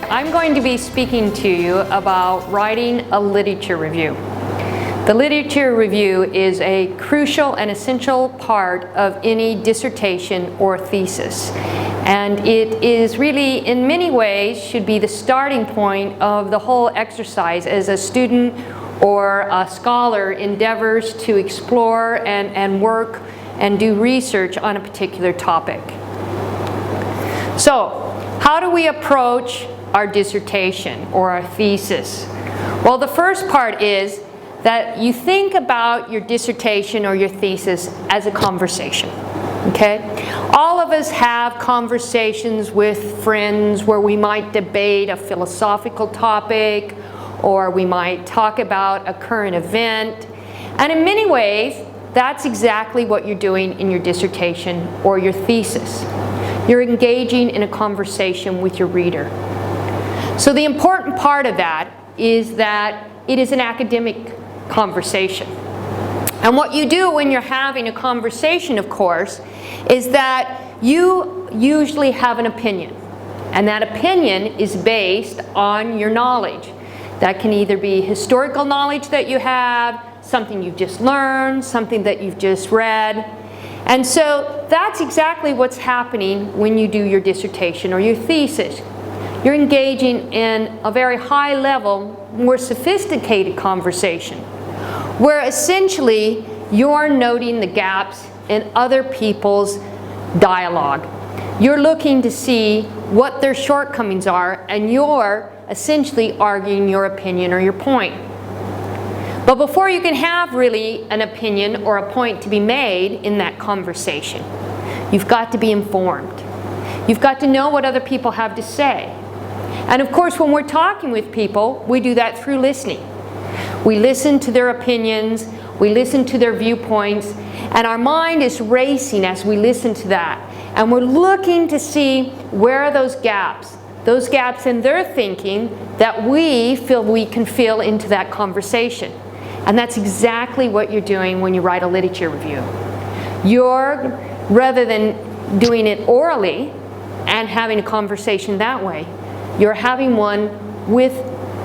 I'm going to be speaking to you about writing a literature review. The literature review is a crucial and essential part of any dissertation or thesis. And it is really, in many ways, should be the starting point of the whole exercise as a student or a scholar endeavors to explore and work and do research on a particular topic. So, how do we approach our dissertation or our thesis? Well, the first part is that you think about your dissertation or your thesis as a conversation, okay? All of us have conversations with friends where we might debate a philosophical topic, or we might talk about a current event, and in many ways, that's exactly what you're doing in your dissertation or your thesis. You're engaging in a conversation with your reader. So the important part of that is that it is an academic conversation. And what you do when you're having a conversation, of course, is that you usually have an opinion. And that opinion is based on your knowledge. That can either be historical knowledge that you have, something you've just learned, something that you've just read. And so that's exactly what's happening when you do your dissertation or your thesis. You're engaging in a very high level, more sophisticated conversation, where essentially you're noting the gaps in other people's dialogue. You're looking to see what their shortcomings are, and you're essentially arguing your opinion or your point. But before you can have really an opinion or a point to be made in that conversation, you've got to be informed. You've got to know what other people have to say. And of course, when we're talking with people, we do that through listening. We listen to their opinions, we listen to their viewpoints, and our mind is racing as we listen to that. And we're looking to see where are those gaps in their thinking that we feel we can fill into that conversation. And that's exactly what you're doing when you write a literature review. Rather than doing it orally and having a conversation that way, you're having one with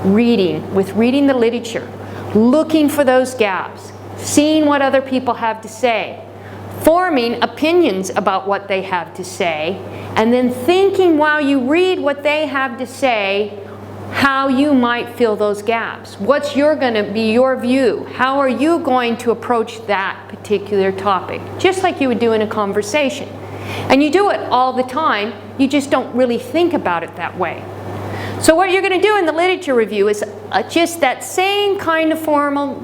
reading the literature, looking for those gaps, seeing what other people have to say, forming opinions about what they have to say, and then thinking while you read what they have to say, how you might fill those gaps. What's going to be your view? How are you going to approach that particular topic? Just like you would do in a conversation. And you do it all the time, you just don't really think about it that way. So what you're going to do in the literature review is just that same kind of formal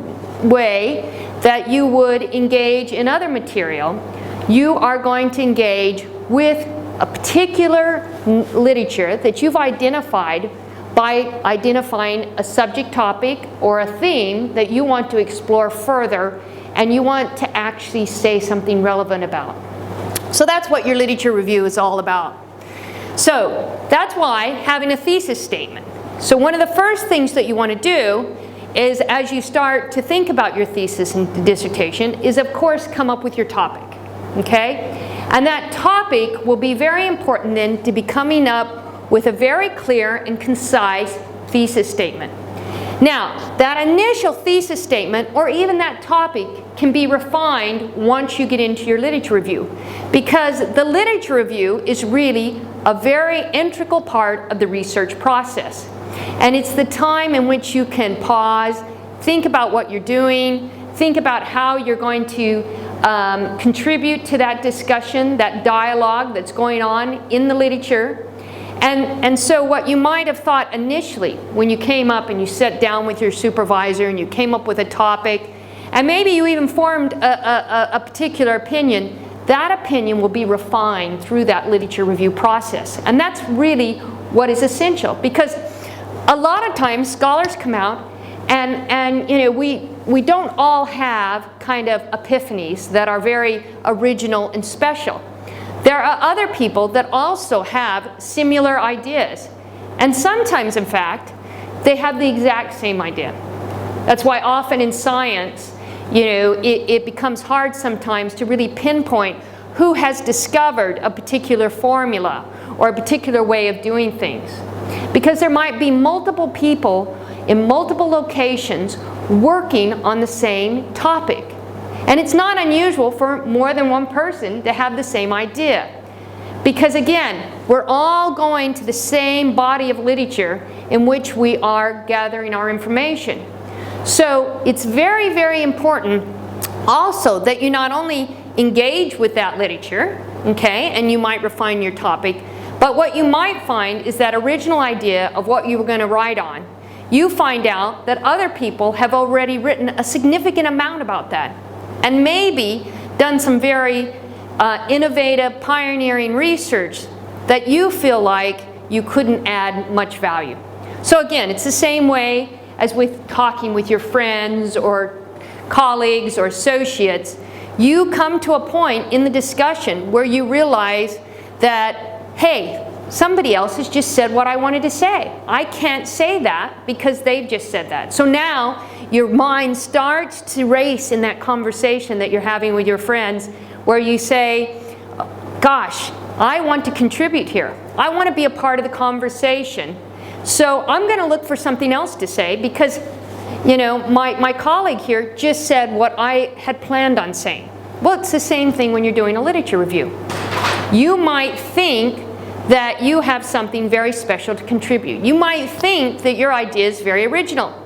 way that you would engage in other material. You are going to engage with a particular literature that you've identified by identifying a subject topic or a theme that you want to explore further and you want to actually say something relevant about. So that's what your literature review is all about. So that's why having a thesis statement. So one of the first things that you want to do is, as you start to think about your thesis and dissertation, is of course come up with your topic, okay? And that topic will be very important then to be coming up with a very clear and concise thesis statement. Now, that initial thesis statement or even that topic can be refined once you get into your literature review, because the literature review is really a very integral part of the research process. And it's the time in which you can pause, think about what you're doing, think about how you're going to contribute to that discussion, that dialogue that's going on in the literature. And so what you might have thought initially when you came up and you sat down with your supervisor and you came up with a topic, and maybe you even formed a particular opinion, that opinion will be refined through that literature review process. And that's really what is essential, because a lot of times scholars come out and you know, we don't all have kind of epiphanies that are very original and special. There are other people that also have similar ideas. And sometimes, in fact, they have the exact same idea. That's why often in science, it becomes hard sometimes to really pinpoint who has discovered a particular formula or a particular way of doing things. Because there might be multiple people in multiple locations working on the same topic. And it's not unusual for more than one person to have the same idea. Because again, we're all going to the same body of literature in which we are gathering our information. So it's very, very important also that you not only engage with that literature, okay, and you might refine your topic, but what you might find is that original idea of what you were going to write on, you find out that other people have already written a significant amount about that, and maybe done some very innovative, pioneering research that you feel like you couldn't add much value. So again, it's the same way as with talking with your friends or colleagues or associates. You come to a point in the discussion where you realize that, hey, somebody else has just said what I wanted to say. I can't say that because they've just said that. So now your mind starts to race in that conversation that you're having with your friends, where you say, gosh, I want to contribute here. I want to be a part of the conversation. So I'm going to look for something else to say because, my colleague here just said what I had planned on saying. Well, it's the same thing when you're doing a literature review. You might think that you have something very special to contribute. You might think that your idea is very original.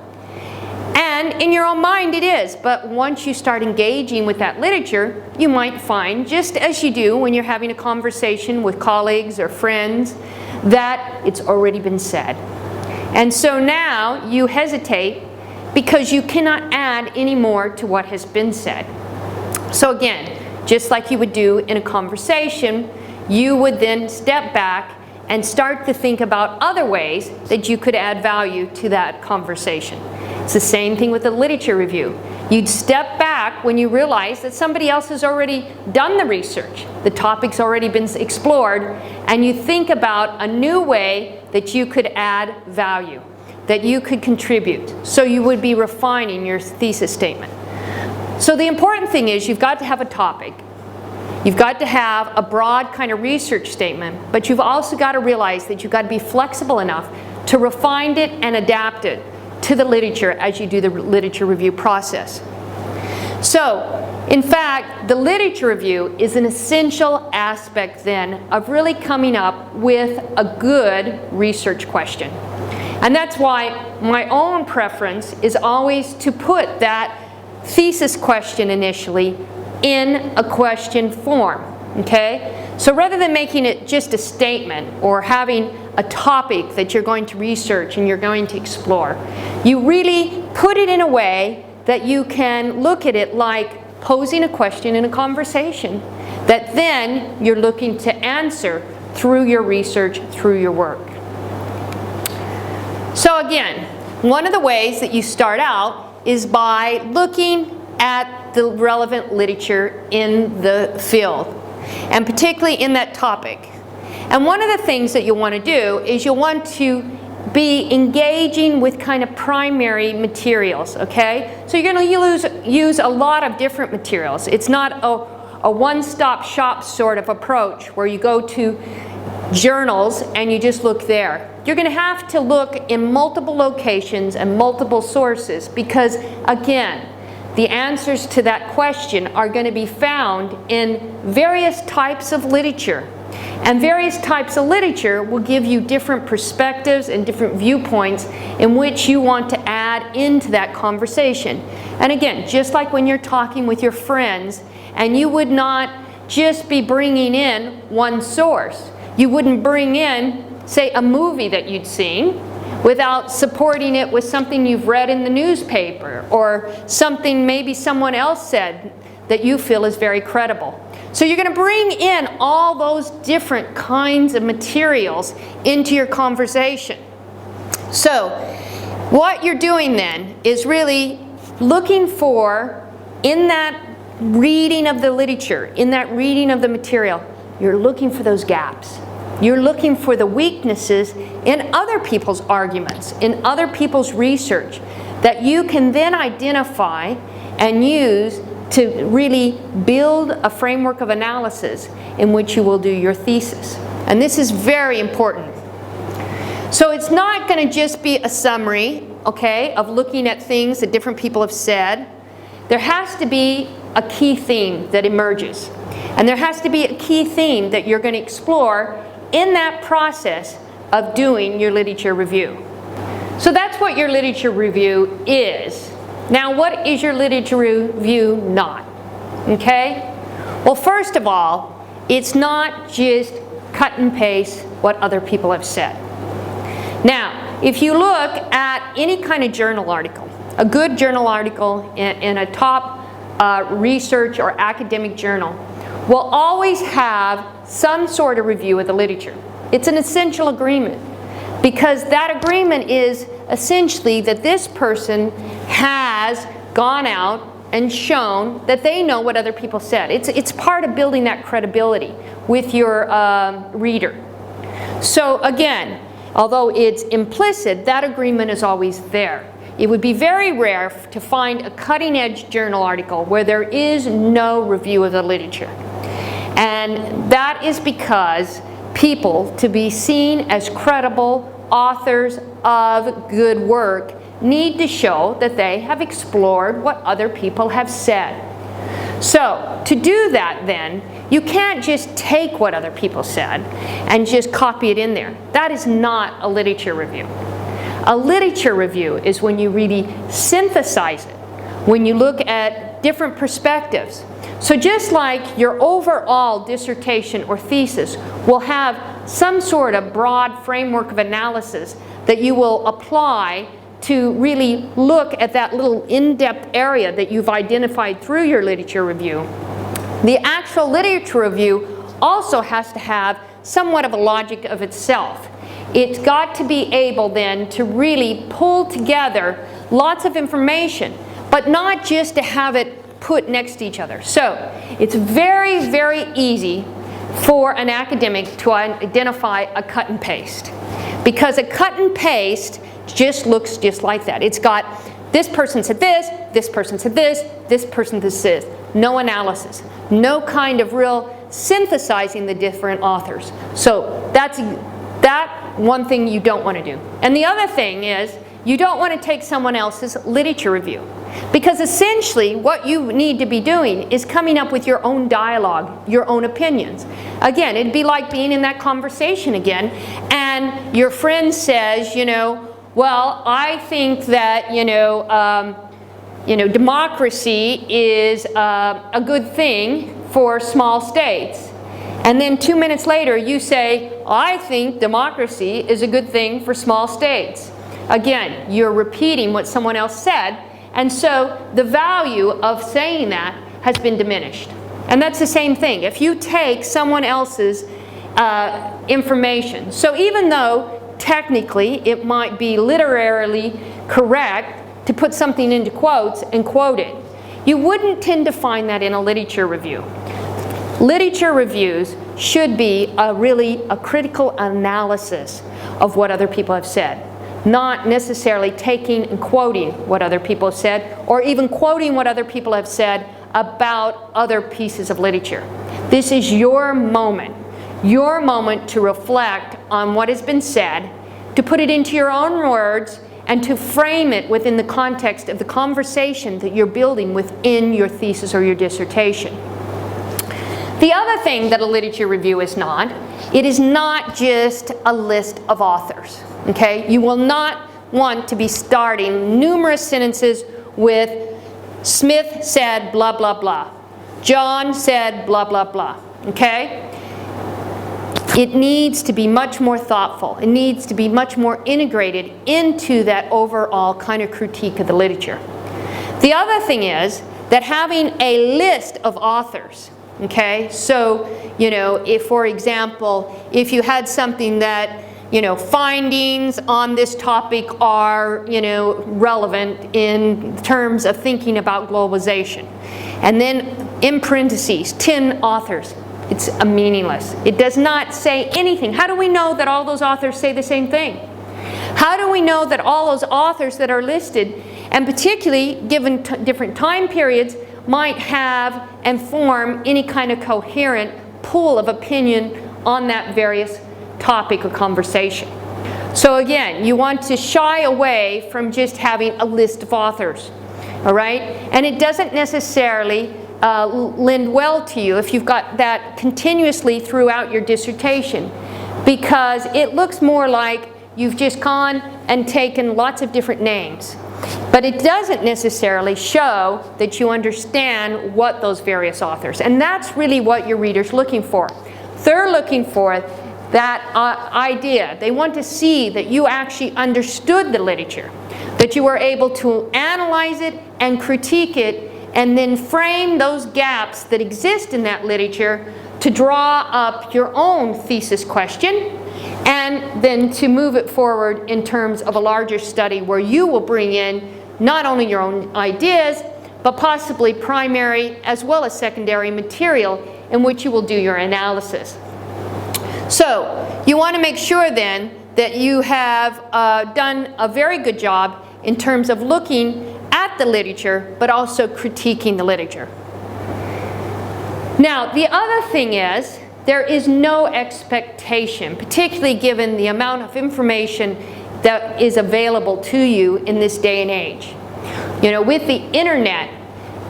And in your own mind it is, but once you start engaging with that literature, you might find, just as you do when you're having a conversation with colleagues or friends, that it's already been said. And so now you hesitate because you cannot add any more to what has been said. So again, just like you would do in a conversation, you would then step back and start to think about other ways that you could add value to that conversation. It's the same thing with the literature review. You'd step back when you realize that somebody else has already done the research. The topic's already been explored, and you think about a new way that you could add value, that you could contribute. So you would be refining your thesis statement. So the important thing is you've got to have a topic. You've got to have a broad kind of research statement, but you've also got to realize that you've got to be flexible enough to refine it and adapt it to the literature as you do the literature review process. So, in fact, the literature review is an essential aspect then of really coming up with a good research question. And that's why my own preference is always to put that thesis question initially in a question form, okay? So rather than making it just a statement or having a topic that you're going to research and you're going to explore, you really put it in a way that you can look at it like posing a question in a conversation that then you're looking to answer through your research, through your work. So again, one of the ways that you start out is by looking at the relevant literature in the field, and particularly in that topic. And one of the things that you'll want to do is you'll want to be engaging with kind of primary materials, okay? So you're going to use a lot of different materials. It's not a one-stop shop sort of approach where you go to journals and you just look there. You're going to have to look in multiple locations and multiple sources because, again, the answers to that question are going to be found in various types of literature. And various types of literature will give you different perspectives and different viewpoints in which you want to add into that conversation. And again, just like when you're talking with your friends, and you would not just be bringing in one source. You wouldn't bring in, say, a movie that you'd seen without supporting it with something you've read in the newspaper or something maybe someone else said that you feel is very credible. So you're going to bring in all those different kinds of materials into your conversation. So what you're doing then is really looking for, in that reading of the literature, in that reading of the material, you're looking for those gaps. You're looking for the weaknesses in other people's arguments, in other people's research, that you can then identify and use to really build a framework of analysis in which you will do your thesis. And this is very important. So it's not going to just be a summary, okay, of looking at things that different people have said. There has to be a key theme that emerges. And there has to be a key theme that you're going to explore in that process of doing your literature review. So that's what your literature review is. Now, what is your literature review not? Okay? Well, first of all, it's not just cut and paste what other people have said. Now, if you look at any kind of journal article, a good journal article in a top research or academic journal will always have some sort of review of the literature. It's an essential agreement, because that agreement is essentially that this person has gone out and shown that they know what other people said. It's part of building that credibility with your reader. So again, although it's implicit, that agreement is always there. It would be very rare to find a cutting-edge journal article where there is no review of the literature. And that is because people, to be seen as credible authors of good work, need to show that they have explored what other people have said. So, to do that then, you can't just take what other people said and just copy it in there. That is not a literature review. A literature review is when you really synthesize it, when you look at different perspectives. So just like your overall dissertation or thesis will have some sort of broad framework of analysis that you will apply to really look at that little in-depth area that you've identified through your literature review, the actual literature review also has to have somewhat of a logic of itself. It's got to be able then to really pull together lots of information, but not just to have it put next to each other. So it's very, very easy for an academic to identify a cut and paste, because a cut and paste just looks just like that. It's got this person said this person said this person said this. No analysis, no kind of real synthesizing the different authors. So that's one thing you don't want to do. And the other thing is, you don't want to take someone else's literature review, because essentially what you need to be doing is coming up with your own dialogue, your own opinions. Again, it'd be like being in that conversation again, and your friend says, well, I think that, democracy is a good thing for small states. And then 2 minutes later you say, I think democracy is a good thing for small states. Again, you're repeating what someone else said, and so the value of saying that has been diminished. And that's the same thing. If you take someone else's information, so even though technically it might be literarily correct to put something into quotes and quote it, you wouldn't tend to find that in a literature review. Literature reviews should be really a critical analysis of what other people have said, not necessarily taking and quoting what other people have said, or even quoting what other people have said about other pieces of literature. This is your moment to reflect on what has been said, to put it into your own words, and to frame it within the context of the conversation that you're building within your thesis or your dissertation. The other thing that a literature review is not, it is not just a list of authors. Okay? You will not want to be starting numerous sentences with Smith said blah blah blah, John said blah blah blah. Okay? It needs to be much more thoughtful. It needs to be much more integrated into that overall kind of critique of the literature. The other thing is that having a list of authors, okay, so, if, for example, if you had something that, findings on this topic are, relevant in terms of thinking about globalization, and then in parentheses, 10 authors, it's meaningless. It does not say anything. How do we know that all those authors say the same thing? How do we know that all those authors that are listed and particularly given different time periods, might have and form any kind of coherent pool of opinion on that various topic or conversation. So again, you want to shy away from just having a list of authors, all right? And it doesn't necessarily lend well to you if you've got that continuously throughout your dissertation, because it looks more like you've just gone and taken lots of different names. But it doesn't necessarily show that you understand what those various authors, and that's really what your reader's looking for. They're looking for that idea. They want to see that you actually understood the literature, that you were able to analyze it and critique it, and then frame those gaps that exist in that literature to draw up your own thesis question, and then to move it forward in terms of a larger study where you will bring in not only your own ideas, but possibly primary as well as secondary material in which you will do your analysis. So you want to make sure then that you have done a very good job in terms of looking at the literature, but also critiquing the literature. Now, the other thing is, there is no expectation, particularly given the amount of information that is available to you in this day and age. You know, with the internet,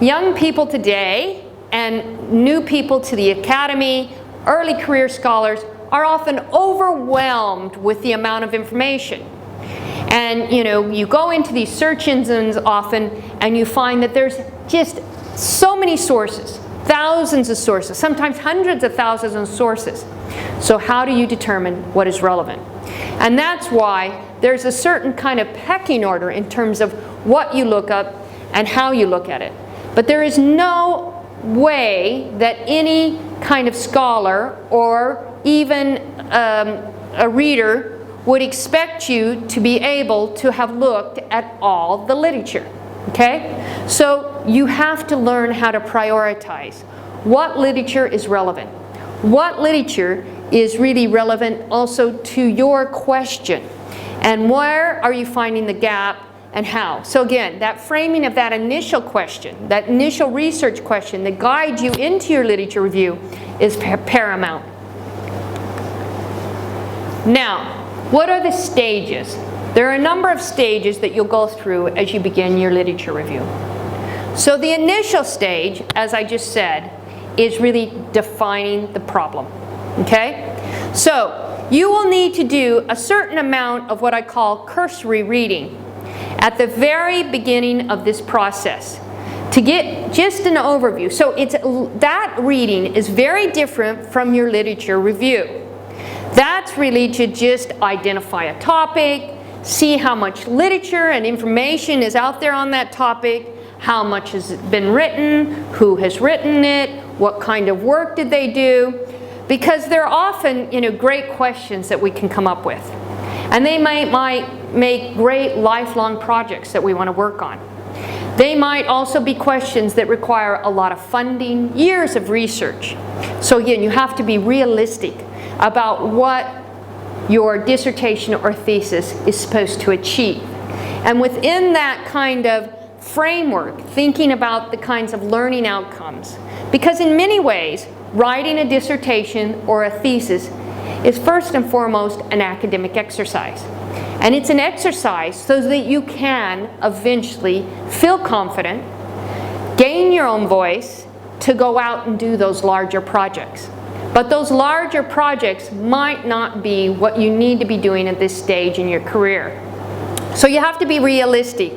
young people today and new people to the academy, early career scholars, are often overwhelmed with the amount of information. And you know, you go into these search engines often and you find that there's just so many sources, thousands of sources, sometimes hundreds of thousands of sources. So how do you determine what is relevant? And that's why there's a certain kind of pecking order in terms of what you look up and how you look at it. But there is no way that any kind of scholar or even a reader would expect you to be able to have looked at all the literature, okay? So you have to learn how to prioritize. What literature is relevant? What literature is really relevant also to your question? And where are you finding the gap and how? So again, that framing of that initial question, that initial research question that guides you into your literature review is paramount. Now, what are the stages? There are a number of stages that you'll go through as you begin your literature review. So the initial stage, as I just said, is really defining the problem, okay? So you will need to do a certain amount of what I call cursory reading at the very beginning of this process to get just an overview. So that reading is very different from your literature review. That's really to just identify a topic, see how much literature and information is out there on that topic, how much has been written, who has written it, what kind of work did they do, because they're often, you know, great questions that we can come up with. And they might make great lifelong projects that we want to work on. They might also be questions that require a lot of funding, years of research. So again, you have to be realistic about what your dissertation or thesis is supposed to achieve. And within that kind of framework, thinking about the kinds of learning outcomes. Because in many ways, writing a dissertation or a thesis is first and foremost an academic exercise. And it's an exercise so that you can eventually feel confident, gain your own voice to go out and do those larger projects. But those larger projects might not be what you need to be doing at this stage in your career. So you have to be realistic,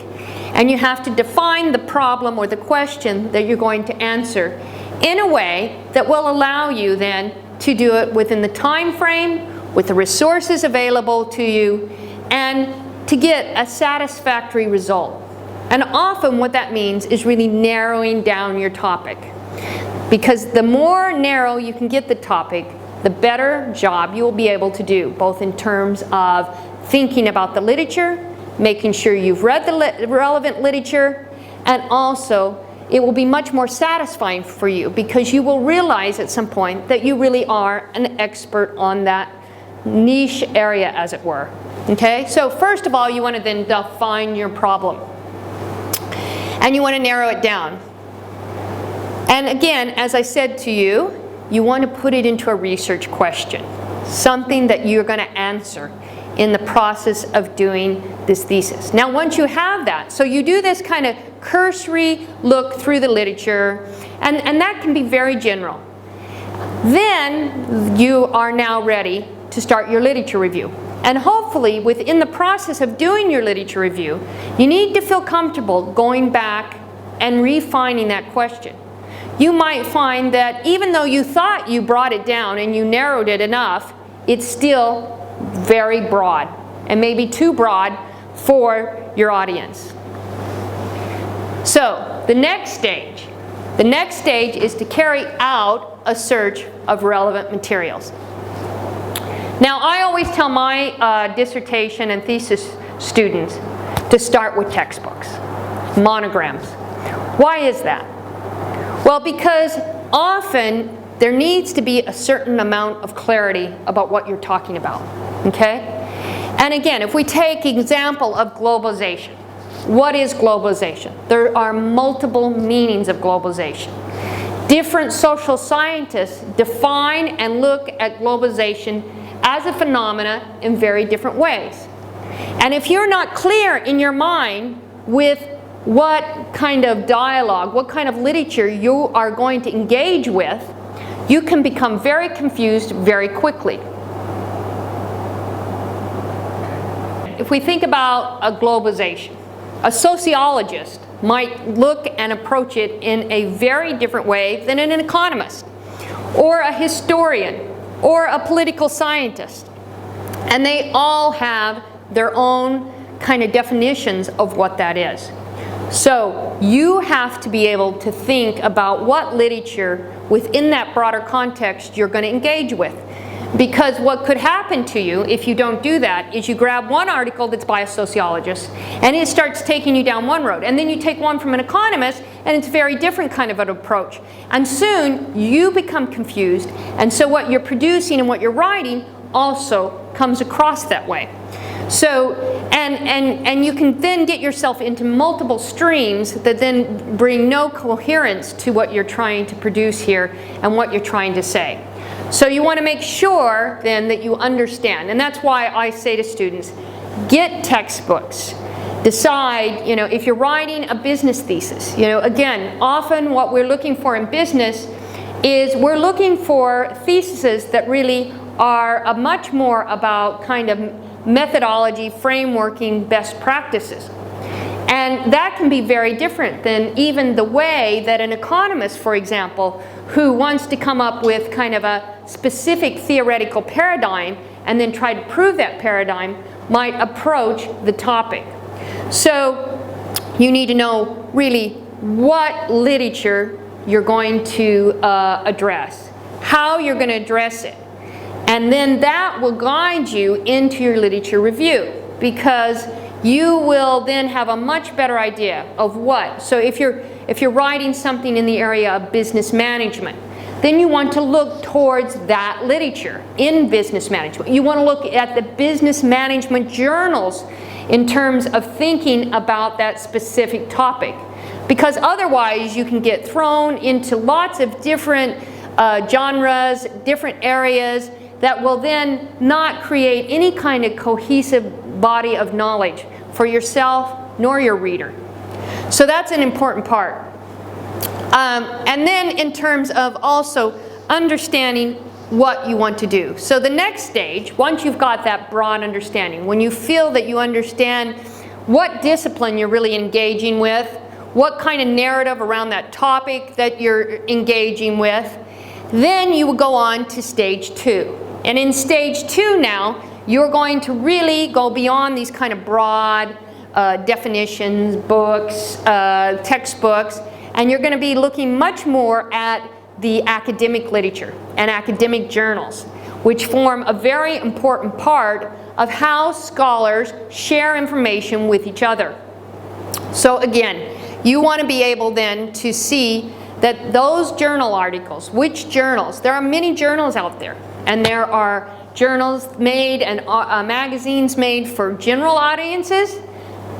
and you have to define the problem or the question that you're going to answer in a way that will allow you then to do it within the time frame, with the resources available to you, and to get a satisfactory result. And often what that means is really narrowing down your topic. Because the more narrow you can get the topic, the better job you will be able to do, both in terms of thinking about the literature, making sure you've read the relevant literature, and also it will be much more satisfying for you because you will realize at some point that you really are an expert on that niche area, as it were. Okay? So first of all, you want to then define your problem. And you want to narrow it down. And again, as I said to you, you want to put it into a research question, something that you're going to answer in the process of doing this thesis. Now, once you have that, so you do this kind of cursory look through the literature, and that can be very general. Then you are now ready to start your literature review. And hopefully, within the process of doing your literature review, you need to feel comfortable going back and refining that question. You might find that even though you thought you brought it down and you narrowed it enough, it's still very broad, and maybe too broad for your audience. So, the next stage is to carry out a search of relevant materials. Now, I always tell my dissertation and thesis students to start with textbooks, monograms. Why is that? Well, because often there needs to be a certain amount of clarity about what you're talking about, okay? And again, if we take example of globalization, what is globalization? There are multiple meanings of globalization. Different social scientists define and look at globalization as a phenomena in very different ways. And if you're not clear in your mind with what kind of dialogue, what kind of literature you are going to engage with, you can become very confused very quickly. If we think about a globalization, a sociologist might look and approach it in a very different way than an economist, or a historian, or a political scientist. And they all have their own kind of definitions of what that is. So you have to be able to think about what literature within that broader context you're going to engage with. Because what could happen to you if you don't do that is you grab one article that's by a sociologist and it starts taking you down one road. And then you take one from an economist and it's a very different kind of an approach. And soon you become confused, and so what you're producing and what you're writing also comes across that way. So, and you can then get yourself into multiple streams that then bring no coherence to what you're trying to produce here and what you're trying to say. So you want to make sure then that you understand, and that's why I say to students, get textbooks. Decide, if you're writing a business thesis, again, often what we're looking for in business is we're looking for theses that really are much more about kind of methodology, frameworking, best practices. And that can be very different than even the way that an economist, for example, who wants to come up with kind of a specific theoretical paradigm and then try to prove that paradigm might approach the topic. So you need to know really what literature you're going to address, how you're going to address it. And then that will guide you into your literature review, because you will then have a much better idea of what. So if you're writing something in the area of business management, then you want to look towards that literature in business management. You want to look at the business management journals in terms of thinking about that specific topic. Because otherwise you can get thrown into lots of different genres, different areas that will then not create any kind of cohesive body of knowledge for yourself nor your reader. So that's an important part. And then in terms of also understanding what you want to do. So the next stage, once you've got that broad understanding, when you feel that you understand what discipline you're really engaging with, what kind of narrative around that topic that you're engaging with, then you will go on to stage 2. And in stage 2 now, you're going to really go beyond these kind of broad definitions, books, textbooks, and you're going to be looking much more at the academic literature and academic journals, which form a very important part of how scholars share information with each other. So again, you want to be able then to see that those journal articles, which journals, there are many journals out there, and there are journals made and magazines made for general audiences,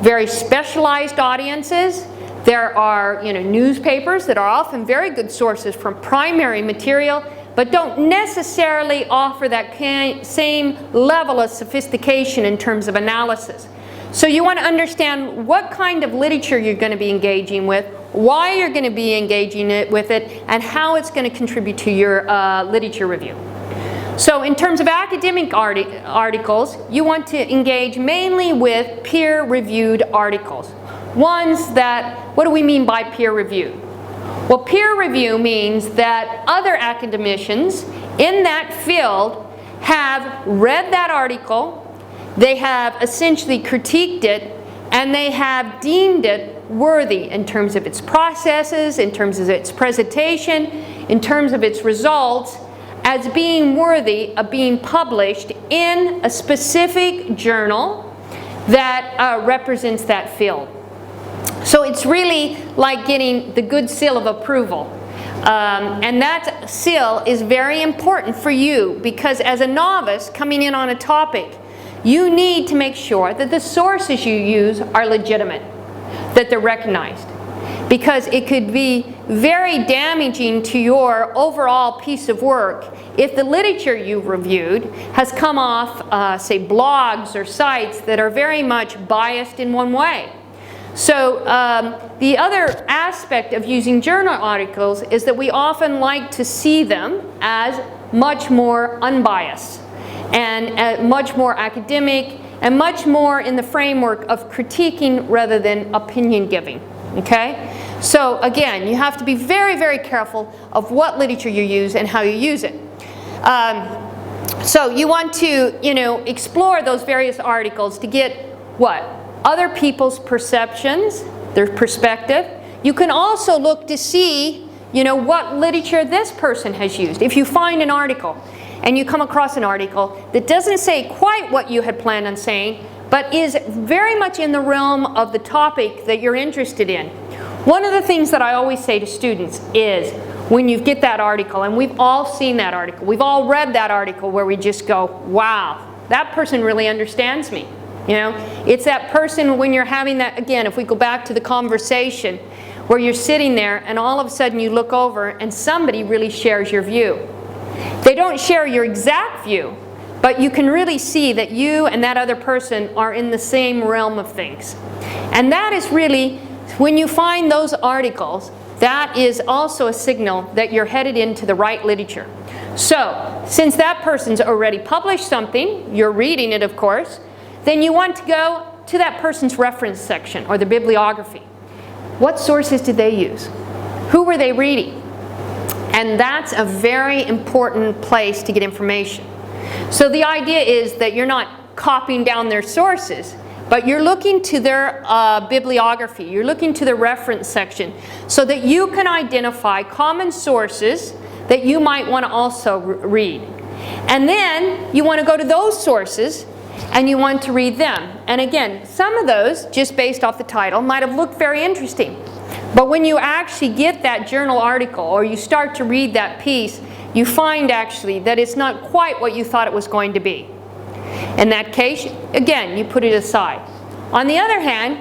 very specialized audiences. There are, newspapers that are often very good sources from primary material, but don't necessarily offer that same level of sophistication in terms of analysis. So you want to understand what kind of literature you're going to be engaging with, why you're going to be engaging with it, and how it's going to contribute to your literature review. So in terms of academic articles, you want to engage mainly with peer-reviewed articles. Ones that, what do we mean by peer-reviewed? Well, peer review means that other academicians in that field have read that article, they have essentially critiqued it, and they have deemed it worthy in terms of its processes, in terms of its presentation, in terms of its results, as being worthy of being published in a specific journal that represents that field. So it's really like getting the good seal of approval. And that seal is very important for you because as a novice coming in on a topic, you need to make sure that the sources you use are legitimate, that they're recognized. Because it could be very damaging to your overall piece of work if the literature you've reviewed has come off, say, blogs or sites that are very much biased in one way. So the other aspect of using journal articles is that we often like to see them as much more unbiased and much more academic and much more in the framework of critiquing rather than opinion giving. Okay? So again, you have to be very, very careful of what literature you use and how you use it. So you want to, explore those various articles to get what? Other people's perceptions, their perspective. You can also look to see, what literature this person has used. If you find an article and you come across an article that doesn't say quite what you had planned on saying, but is very much in the realm of the topic that you're interested in. One of the things that I always say to students is when you get that article, and we've all seen that article, we've all read that article where we just go, wow, that person really understands me. It's that person when you're having that, again, if we go back to the conversation, where you're sitting there and all of a sudden you look over and somebody really shares your view. They don't share your exact view, but you can really see that you and that other person are in the same realm of things. And that is really, when you find those articles, that is also a signal that you're headed into the right literature. So, since that person's already published something, you're reading it of course, then you want to go to that person's reference section or the bibliography. What sources did they use? Who were they reading? And that's a very important place to get information. So the idea is that you're not copying down their sources, but you're looking to their bibliography, you're looking to the reference section so that you can identify common sources that you might want to also read. And then you want to go to those sources and you want to read them. And again, some of those, just based off the title, might have looked very interesting. But when you actually get that journal article or you start to read that piece, you find actually that it's not quite what you thought it was going to be. In that case, again, you put it aside. On the other hand,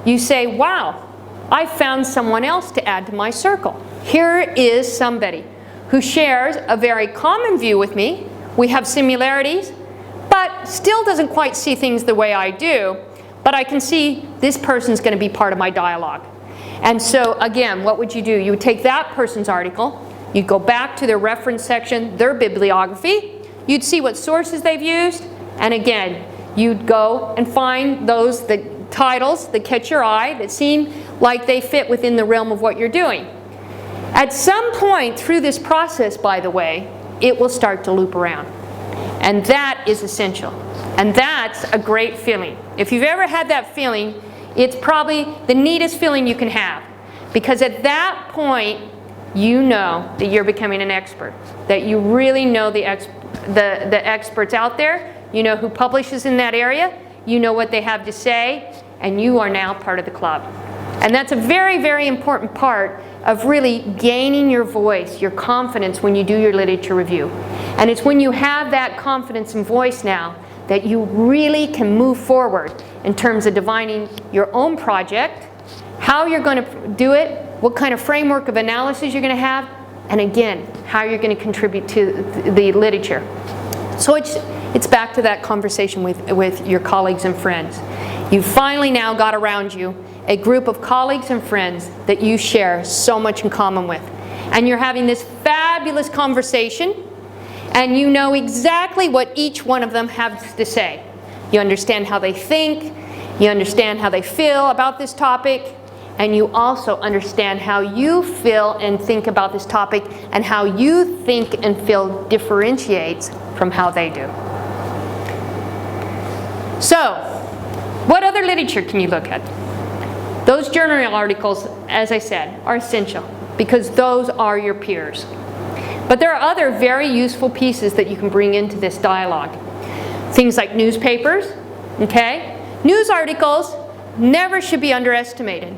you say, wow, I found someone else to add to my circle. Here is somebody who shares a very common view with me. We have similarities, but still doesn't quite see things the way I do, but I can see this person's going to be part of my dialogue. And so again, what would you do? You would take that person's article, you'd go back to their reference section, their bibliography, you'd see what sources they've used, and again, you'd go and find those titles that catch your eye, that seem like they fit within the realm of what you're doing. At some point through this process, by the way, it will start to loop around. And that is essential. And that's a great feeling. If you've ever had that feeling, it's probably the neatest feeling you can have. Because at that point, you know that you're becoming an expert. That you really know the experts out there. You know who publishes in that area. You know what they have to say. And you are now part of the club. And that's a very, very important part of really gaining your voice, your confidence when you do your literature review. And it's when you have that confidence and voice now that you really can move forward in terms of defining your own project how you're going to do it, what kind of framework of analysis you're going to have, and again, how you're going to contribute to the literature. So it's back to that conversation with your colleagues and friends. You've finally now got around you a group of colleagues and friends that you share so much in common with. And you're having this fabulous conversation, and you know exactly what each one of them has to say. You understand how they think, you understand how they feel about this topic, and you also understand how you feel and think about this topic, and how you think and feel differentiates from how they do. So, what other literature can you look at? Those journal articles, as I said, are essential because those are your peers. But there are other very useful pieces that you can bring into this dialogue. Things like newspapers, okay? News articles never should be underestimated.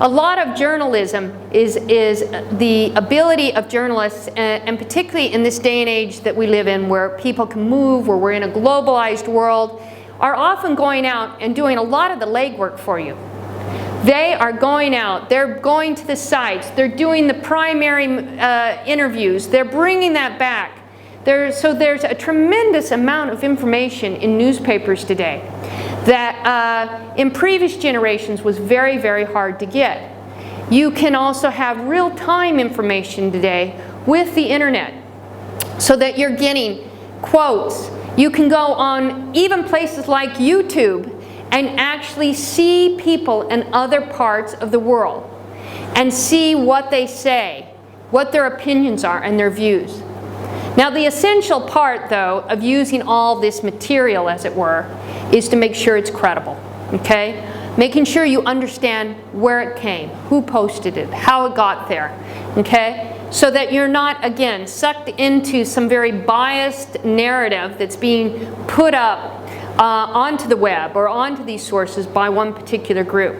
A lot of journalism is the ability of journalists, and particularly in this day and age that we live in where people can move, where we're in a globalized world, are often going out and doing a lot of the legwork for you. They are going out, they're going to the sites, they're doing the primary interviews, they're bringing that back. So there's a tremendous amount of information in newspapers today that in previous generations was very, very hard to get. You can also have real-time information today with the internet so that you're getting quotes. You can go on even places like YouTube and actually see people in other parts of the world and see what they say, what their opinions are and their views. Now the essential part, though, of using all this material, as it were, is to make sure it's credible, okay? Making sure you understand where it came, who posted it, how it got there, okay? So that you're not, again, sucked into some very biased narrative that's being put up onto the web or onto these sources by one particular group.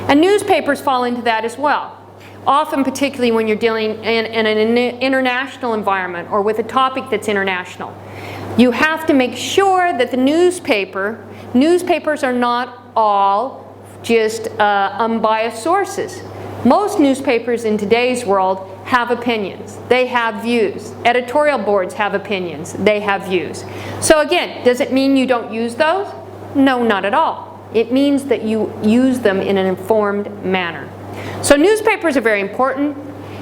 And newspapers fall into that as well. Often, particularly when you're dealing in an international environment or with a topic that's international. You have to make sure that the newspapers are not all just unbiased sources. Most newspapers in today's world have opinions. They have views. Editorial boards have opinions. They have views. So again, does it mean you don't use those? No, not at all. It means that you use them in an informed manner. So newspapers are very important.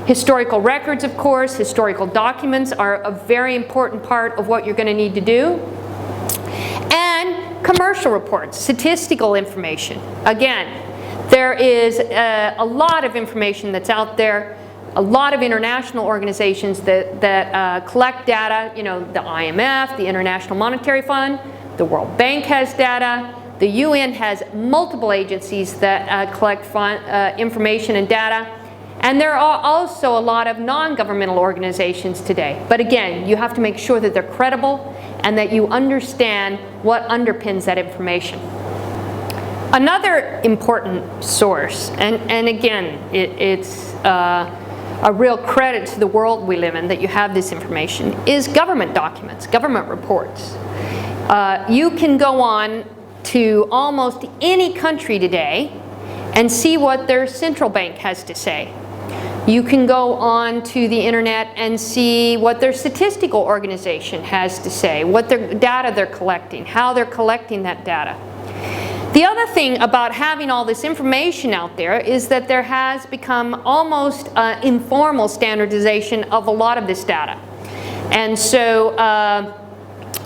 Historical records, of course, historical documents are a very important part of what you're going to need to do. And commercial reports, statistical information. Again, there is a lot of information that's out there, a lot of international organizations that collect data. You know, the IMF, the International Monetary Fund, the World Bank has data. The UN has multiple agencies that collect information and data. And there are also a lot of non-governmental organizations today. But again, you have to make sure that they're credible and that you understand what underpins that information. Another important source, and again, it's a real credit to the world we live in that you have this information, is government documents, government reports. You can go on to almost any country today and see what their central bank has to say. You can go on to the internet and see what their statistical organization has to say, what their data they're collecting, how they're collecting that data. The other thing about having all this information out there is that there has become almost informal standardization of a lot of this data. And so,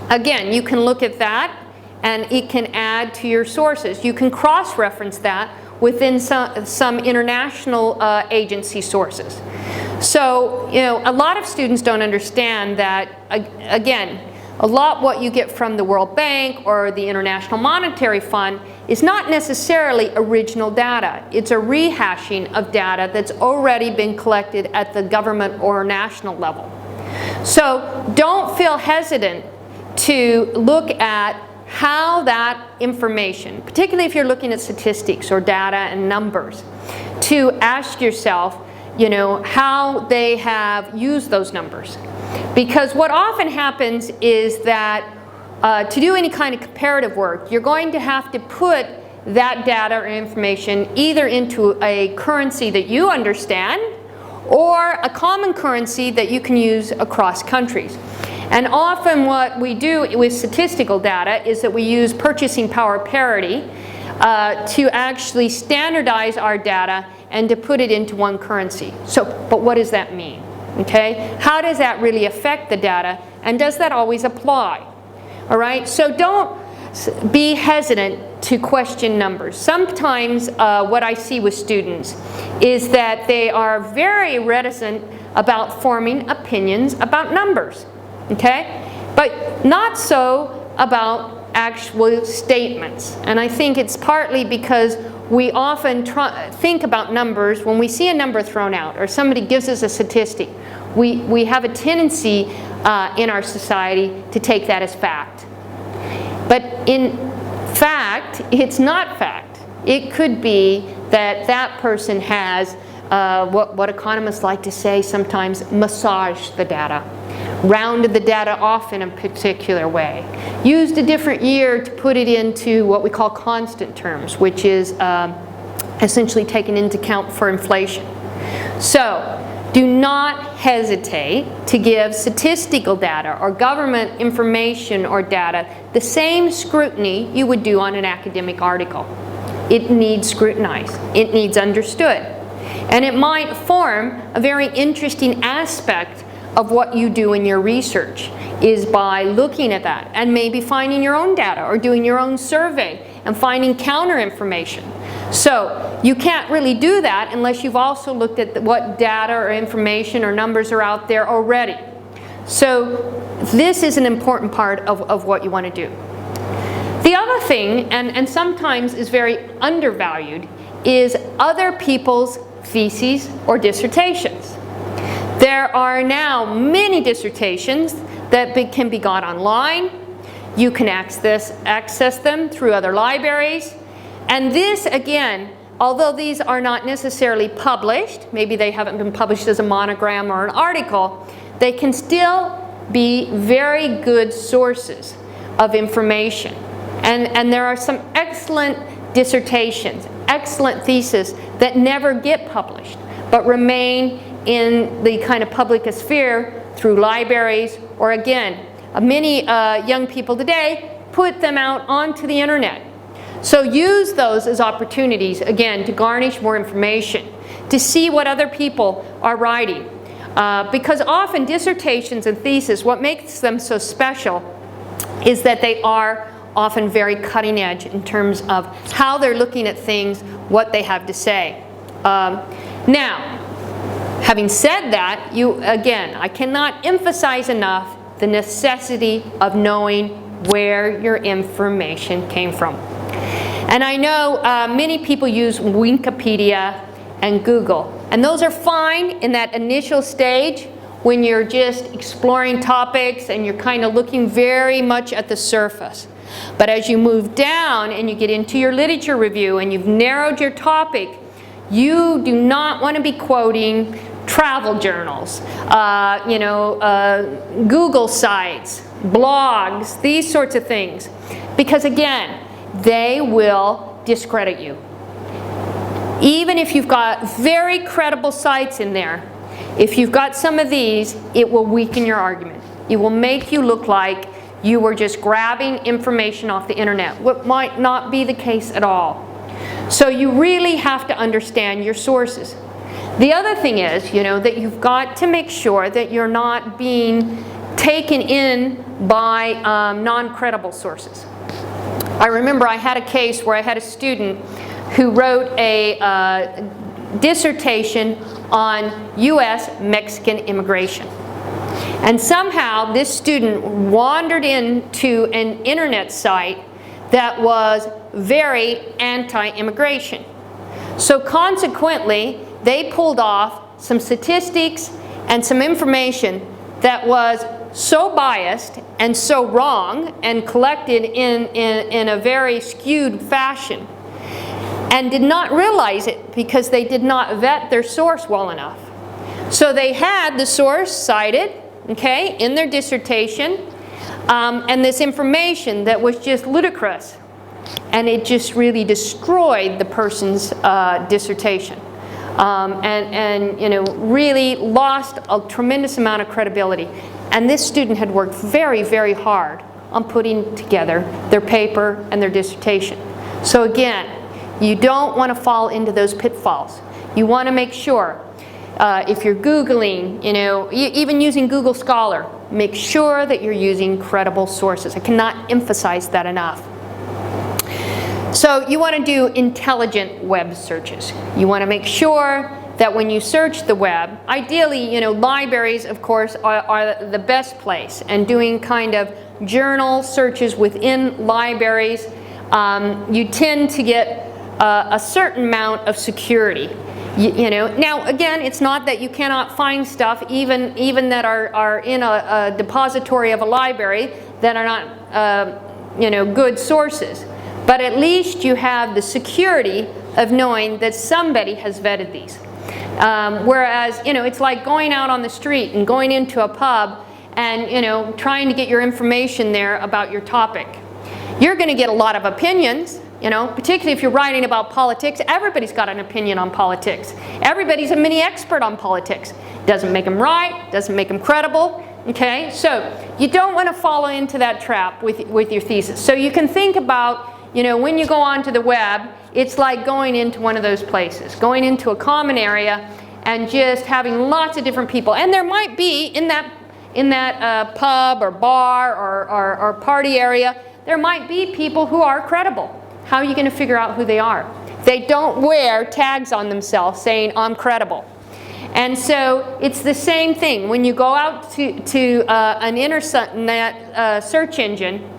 again, you can look at that and it can add to your sources. You can cross-reference that within some international agency sources. So, you know, a lot of students don't understand that, again, a lot what you get from the World Bank or the International Monetary Fund is not necessarily original data. It's a rehashing of data that's already been collected at the government or national level. So don't feel hesitant to look at how that information, particularly if you're looking at statistics or data and numbers, to ask yourself, you know, how they have used those numbers. Because what often happens is that to do any kind of comparative work, you're going to have to put that data or information either into a currency that you understand or a common currency that you can use across countries. And often what we do with statistical data is that we use purchasing power parity to actually standardize our data and to put it into one currency. So, but what does that mean? Okay? How does that really affect the data, and does that always apply? All right? So don't be hesitant to question numbers. Sometimes what I see with students is that they are very reticent about forming opinions about numbers. Okay? But not so about actual statements. And I think it's partly because we often think about numbers when we see a number thrown out or somebody gives us a statistic. We have a tendency in our society to take that as fact. But in fact, it's not fact. It could be that that person has what economists like to say sometimes, massaged the data, rounded the data off in a particular way, used a different year to put it into what we call constant terms, which is essentially taken into account for inflation. So do not hesitate to give statistical data or government information or data the same scrutiny you would do on an academic article. It needs scrutinized. It needs understood. And it might form a very interesting aspect of what you do in your research is by looking at that and maybe finding your own data or doing your own survey and finding counter information. So you can't really do that unless you've also looked at what data or information or numbers are out there already. So this is an important part of what you want to do. The other thing, and sometimes is very undervalued, is other people's theses or dissertations. There are now many dissertations that can be got online. You can access them through other libraries. And this, again, although these are not necessarily published, maybe they haven't been published as a monogram or an article, they can still be very good sources of information. And there are some excellent dissertations, excellent theses that never get published, but remain in the kind of public sphere through libraries, or again, many young people today put them out onto the internet. So use those as opportunities, again, to garnish more information, to see what other people are writing. Because often dissertations and theses, what makes them so special is that they are often very cutting edge in terms of how they're looking at things, what they have to say. Now, having said that, again, I cannot emphasize enough the necessity of knowing where your information came from. And I know many people use Wikipedia and Google, and those are fine in that initial stage when you're just exploring topics and you're kind of looking very much at the surface. But as you move down and you get into your literature review and you've narrowed your topic, you do not want to be quoting travel journals, Google sites, blogs, these sorts of things. Because again, they will discredit you. Even if you've got very credible sites in there, if you've got some of these, it will weaken your argument. It will make you look like you were just grabbing information off the internet, what might not be the case at all. So you really have to understand your sources. The other thing is, that you've got to make sure that you're not being taken in by non-credible sources. I remember I had a case where I had a student who wrote a dissertation on U.S.-Mexican immigration. And somehow this student wandered into an internet site that was very anti-immigration. So consequently, they pulled off some statistics and some information that was so biased and so wrong and collected in a very skewed fashion, and did not realize it because they did not vet their source well enough. So they had the source cited, okay, in their dissertation, and this information that was just ludicrous. and it just really destroyed the person's dissertation. And you know, really lost a tremendous amount of credibility. And this student had worked very, very hard on putting together their paper and their dissertation. So again, you don't want to fall into those pitfalls. You want to make sure, if you're Googling, you know, even using Google Scholar, make sure that you're using credible sources. I cannot emphasize that enough. So you want to do intelligent web searches. You want to make sure that when you search the web, ideally, you know, libraries, of course, are the best place. And doing kind of journal searches within libraries, you tend to get a certain amount of security. You know, now again, it's not that you cannot find stuff even that are in a depository of a library that are not you know, good sources. But at least you have the security of knowing that somebody has vetted these. Whereas, you know, it's like going out on the street and going into a pub and, you know, trying to get your information there about your topic. You're going to get a lot of opinions, you know, particularly if you're writing about politics. Everybody's got an opinion on politics. Everybody's a mini expert on politics. Doesn't make them right, doesn't make them credible. Okay, so you don't want to fall into that trap with your thesis. So you can think about, you know, when you go onto the web, it's like going into one of those places, going into a common area and just having lots of different people. And there might be in that pub or bar or party area, there might be people who are credible. How are you going to figure out who they are? They don't wear tags on themselves saying, I'm credible. And so it's the same thing. When you go out to an internet search engine,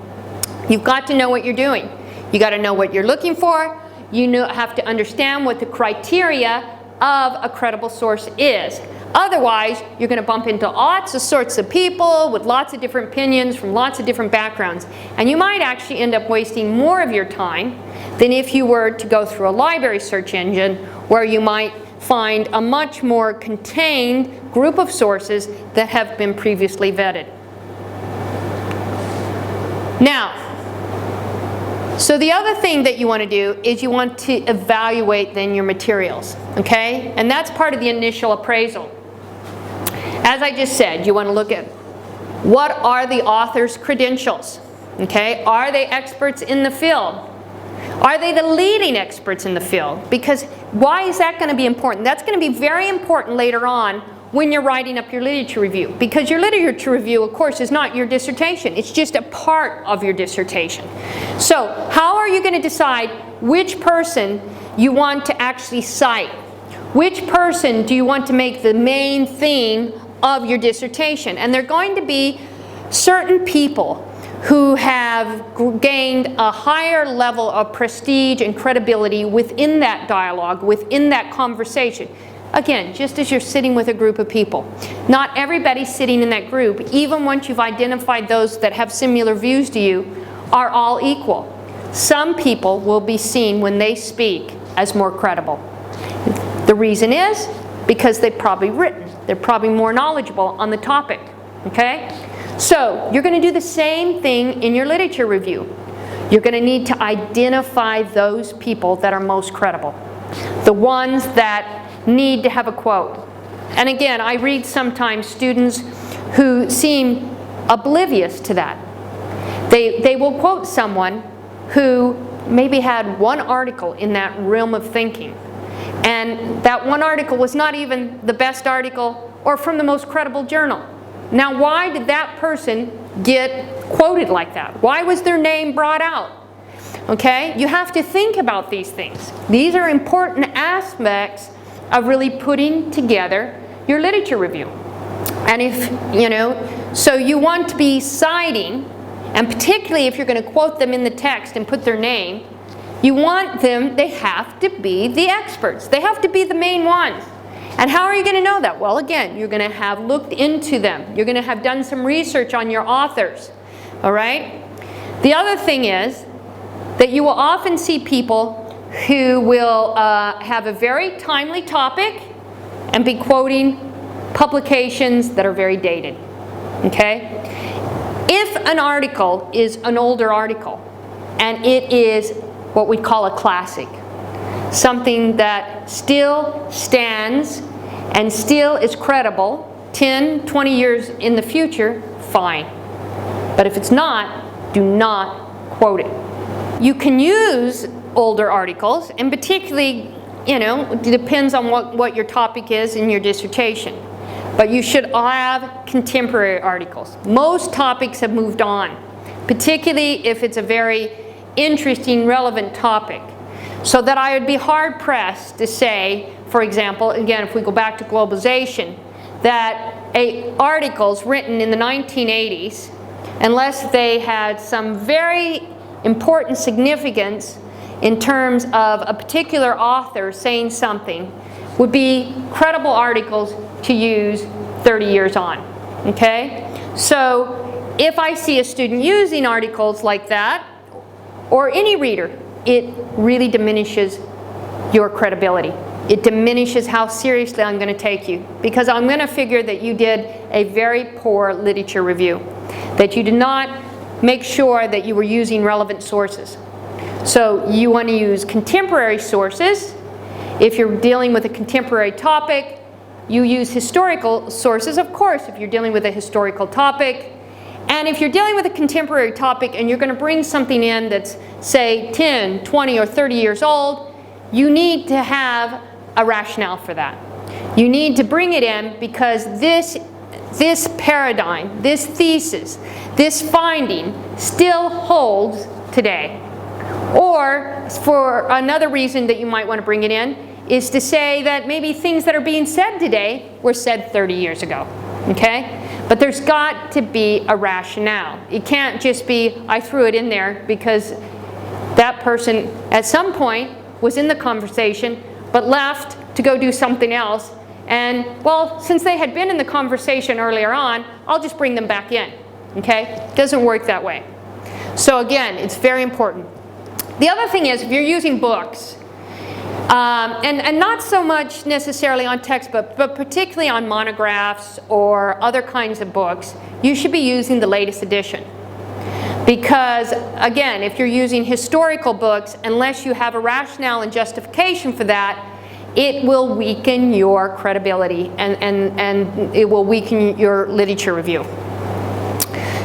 you've got to know what you're doing. You got to know what you're looking for. You have to understand what the criteria of a credible source is. Otherwise, you're going to bump into lots of sorts of people with lots of different opinions from lots of different backgrounds. And you might actually end up wasting more of your time than if you were to go through a library search engine where you might find a much more contained group of sources that have been previously vetted. Now, so the other thing that you want to do is you want to evaluate then your materials, okay? And that's part of the initial appraisal. As I just said, you want to look at what are the author's credentials, okay? Are they experts in the field? Are they the leading experts in the field? Because why is that going to be important? That's going to be very important later on when you're writing up your literature review. Because your literature review, of course, is not your dissertation. It's just a part of your dissertation. So how are you going to decide which person you want to actually cite? Which person do you want to make the main theme of your dissertation? And they're going to be certain people who have gained a higher level of prestige and credibility within that dialogue, within that conversation. Again, just as you're sitting with a group of people. Not everybody sitting in that group, even once you've identified those that have similar views to you, are all equal. Some people will be seen when they speak as more credible. The reason is because they've probably written. They're probably more knowledgeable on the topic. Okay? So, you're going to do the same thing in your literature review. You're going to need to identify those people that are most credible. The ones that need to have a quote. And again, I read sometimes students who seem oblivious to that. They will quote someone who maybe had one article in that realm of thinking. And that one article was not even the best article or from the most credible journal. Now, why did that person get quoted like that? Why was their name brought out? Okay, you have to think about these things. These are important aspects of really putting together your literature review. And if, you know, so you want to be citing, and particularly if you're going to quote them in the text and put their name, you want them, they have to be the experts. They have to be the main ones. And how are you going to know that? Well, again, you're going to have looked into them. You're going to have done some research on your authors. All right? The other thing is that you will often see people who will have a very timely topic and be quoting publications that are very dated. Okay? If an article is an older article, and it is what we call a classic. Something that still stands and still is credible 10, 20 years in the future, fine. But if it's not, do not quote it. You can use older articles, and particularly, it depends on what your topic is in your dissertation. But you should have contemporary articles. Most topics have moved on, particularly if it's a very interesting, relevant topic. So that I would be hard-pressed to say, for example, again, if we go back to globalization, that articles written in the 1980s, unless they had some very important significance in terms of a particular author saying something, would be credible articles to use 30 years on, okay? So if I see a student using articles like that, or any reader, it really diminishes your credibility. It diminishes how seriously I'm going to take you, because I'm going to figure that you did a very poor literature review, that you did not make sure that you were using relevant sources. So you want to use contemporary sources. If you're dealing with a contemporary topic, you use historical sources, of course, if you're dealing with a historical topic. And if you're dealing with a contemporary topic and you're going to bring something in that's, say, 10, 20, or 30 years old, you need to have a rationale for that. You need to bring it in because this paradigm, this thesis, this finding still holds today. Or for another reason that you might want to bring it in is to say that maybe things that are being said today were said 30 years ago. Okay? But there's got to be a rationale. It can't just be, I threw it in there because that person at some point was in the conversation but left to go do something else. And, well, since they had been in the conversation earlier on, I'll just bring them back in. Okay? It doesn't work that way. So again, it's very important. The other thing is, if you're using books, and not so much necessarily on textbooks, but particularly on monographs or other kinds of books, you should be using the latest edition. Because, again, if you're using historical books, unless you have a rationale and justification for that, it will weaken your credibility and it will weaken your literature review.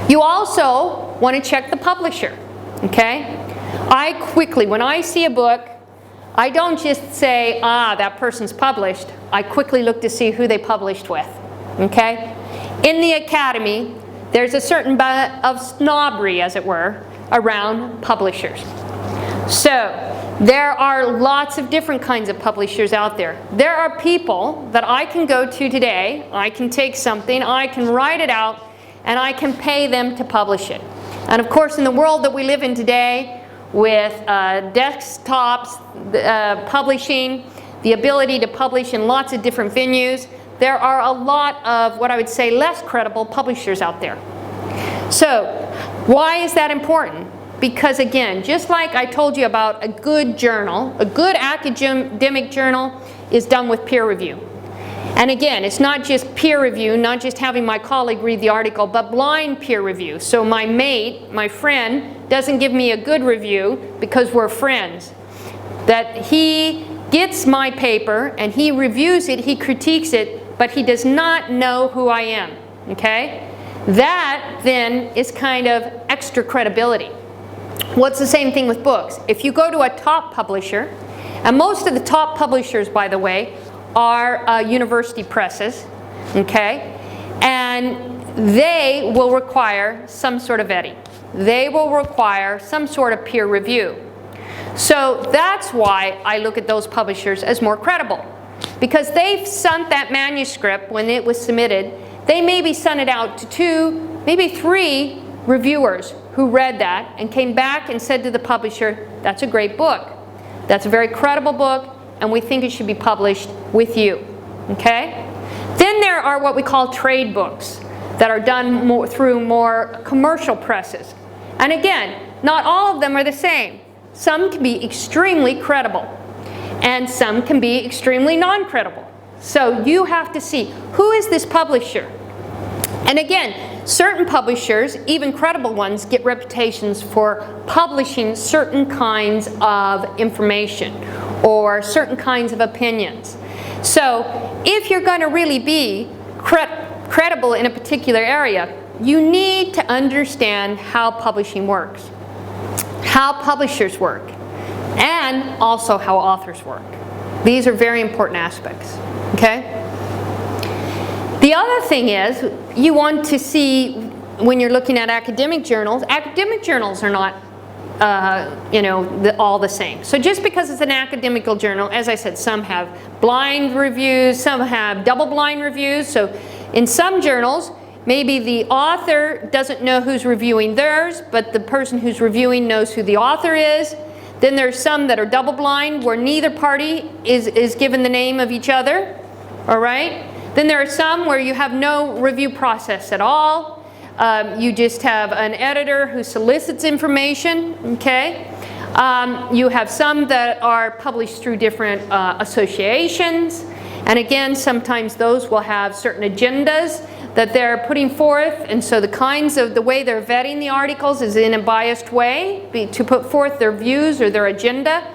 You also want to check the publisher, okay? I quickly, when I see a book, I don't just say, that person's published. I quickly look to see who they published with, okay? In the academy, there's a certain bit of snobbery, as it were, around publishers. So, there are lots of different kinds of publishers out there. There are people that I can go to today, I can take something, I can write it out, and I can pay them to publish it. And of course, in the world that we live in today, with desktops, publishing, the ability to publish in lots of different venues, there are a lot of what I would say less credible publishers out there. So, why is that important? Because again, just like I told you about a good journal, a good academic journal is done with peer review. And again, it's not just peer review, not just having my colleague read the article, but blind peer review. So my mate, my friend, doesn't give me a good review because we're friends. That he gets my paper and he reviews it, he critiques it, but he does not know who I am. Okay? That then is kind of extra credibility. What's the same thing with books? If you go to a top publisher, and most of the top publishers, by the way, are university presses, okay? And they will require some sort of vetting. They will require some sort of peer review. So that's why I look at those publishers as more credible. Because they've sent that manuscript when it was submitted, they maybe sent it out to 2, maybe 3 reviewers who read that and came back and said to the publisher, that's a great book. That's a very credible book, and we think it should be published with you. Okay? Then there are what we call trade books that are done through more commercial presses. And again, not all of them are the same. Some can be extremely credible, and some can be extremely non-credible. So you have to see, who is this publisher? And again, certain publishers, even credible ones, get reputations for publishing certain kinds of information or certain kinds of opinions. So if you're going to really be credible in a particular area, you need to understand how publishing works, how publishers work, and also how authors work. These are very important aspects, okay? The other thing is, you want to see, when you're looking at academic journals are not all the same. So just because it's an academical journal, as I said, some have blind reviews, some have double-blind reviews. So in some journals, maybe the author doesn't know who's reviewing theirs, but the person who's reviewing knows who the author is. Then there's some that are double-blind, where neither party is given the name of each other, all right? Then there are some where you have no review process at all. You just have an editor who solicits information, okay? You have some that are published through different associations. And again, sometimes those will have certain agendas that they're putting forth. And so the way they're vetting the articles is in a biased way to put forth their views or their agenda.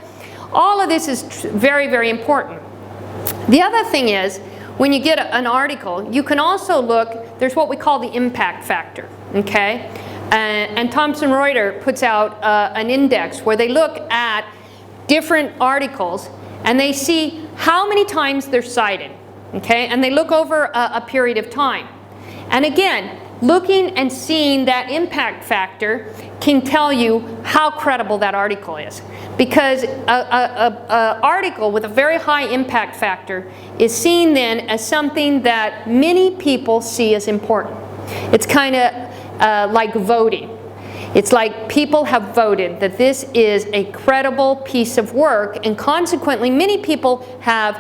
All of this is very, very important. The other thing is, when you get an article, you can also look, there's what we call the impact factor, okay? And Thomson Reuters puts out an index where they look at different articles and they see how many times they're cited, okay? And they look over a period of time. And again, looking and seeing that impact factor can tell you how credible that article is. Because an article with a very high impact factor is seen then as something that many people see as important. It's kind of like voting. It's like people have voted that this is a credible piece of work, and consequently many people have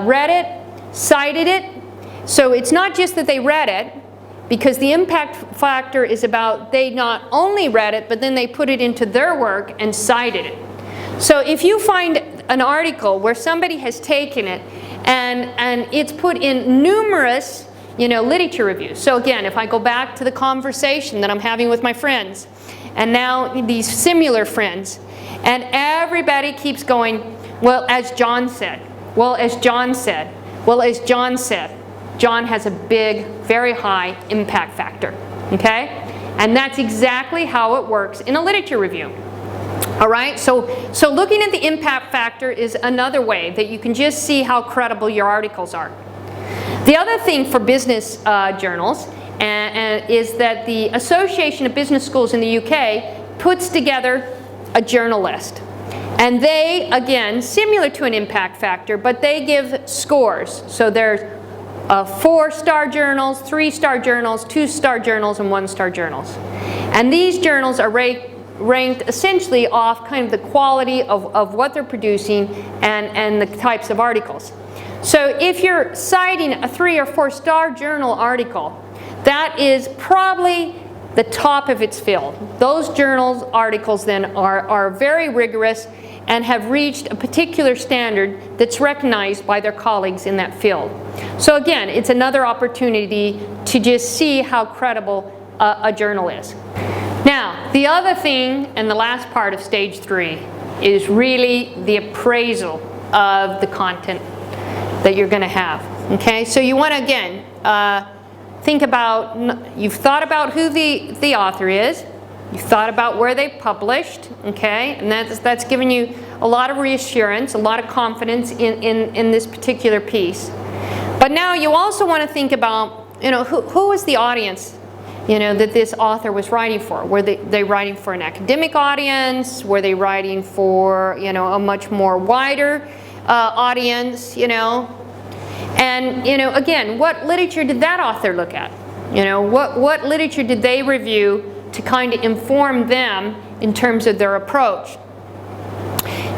read it, cited it. So it's not just that they read it, because the impact factor is about they not only read it, but then they put it into their work and cited it. So if you find an article where somebody has taken it and it's put in numerous literature reviews. So again, if I go back to the conversation that I'm having with my friends, and now these similar friends, and everybody keeps going, well, as John said, well, as John said, well, as John said. John has a big, very high impact factor, okay? And that's exactly how it works in a literature review. All right, so looking at the impact factor is another way that you can just see how credible your articles are. The other thing for business journals is that the Association of Business Schools in the UK puts together a journal list. And they, again, similar to an impact factor, but they give scores. So there's 4-star journals, 3-star journals, 2-star journals, and 1-star journals. And these journals are ranked essentially off kind of the quality of what they're producing and the types of articles. So if you're citing a 3 or 4-star journal article, that is probably the top of its field. Those journals articles then are very rigorous and have reached a particular standard that's recognized by their colleagues in that field. So again, it's another opportunity to just see how credible a journal is. Now, the other thing, and the last part of stage 3, is really the appraisal of the content that you're going to have. Okay, so you want to again think about, you've thought about who the author is, you've thought about where they published, okay, and that's given you a lot of reassurance, a lot of confidence in this particular piece. But now you also want to think about, who was the audience, that this author was writing for? Were they writing for an academic audience? Were they writing for, a much more wider audience, And, again, what literature did that author look at? What literature did they review to kind of inform them in terms of their approach?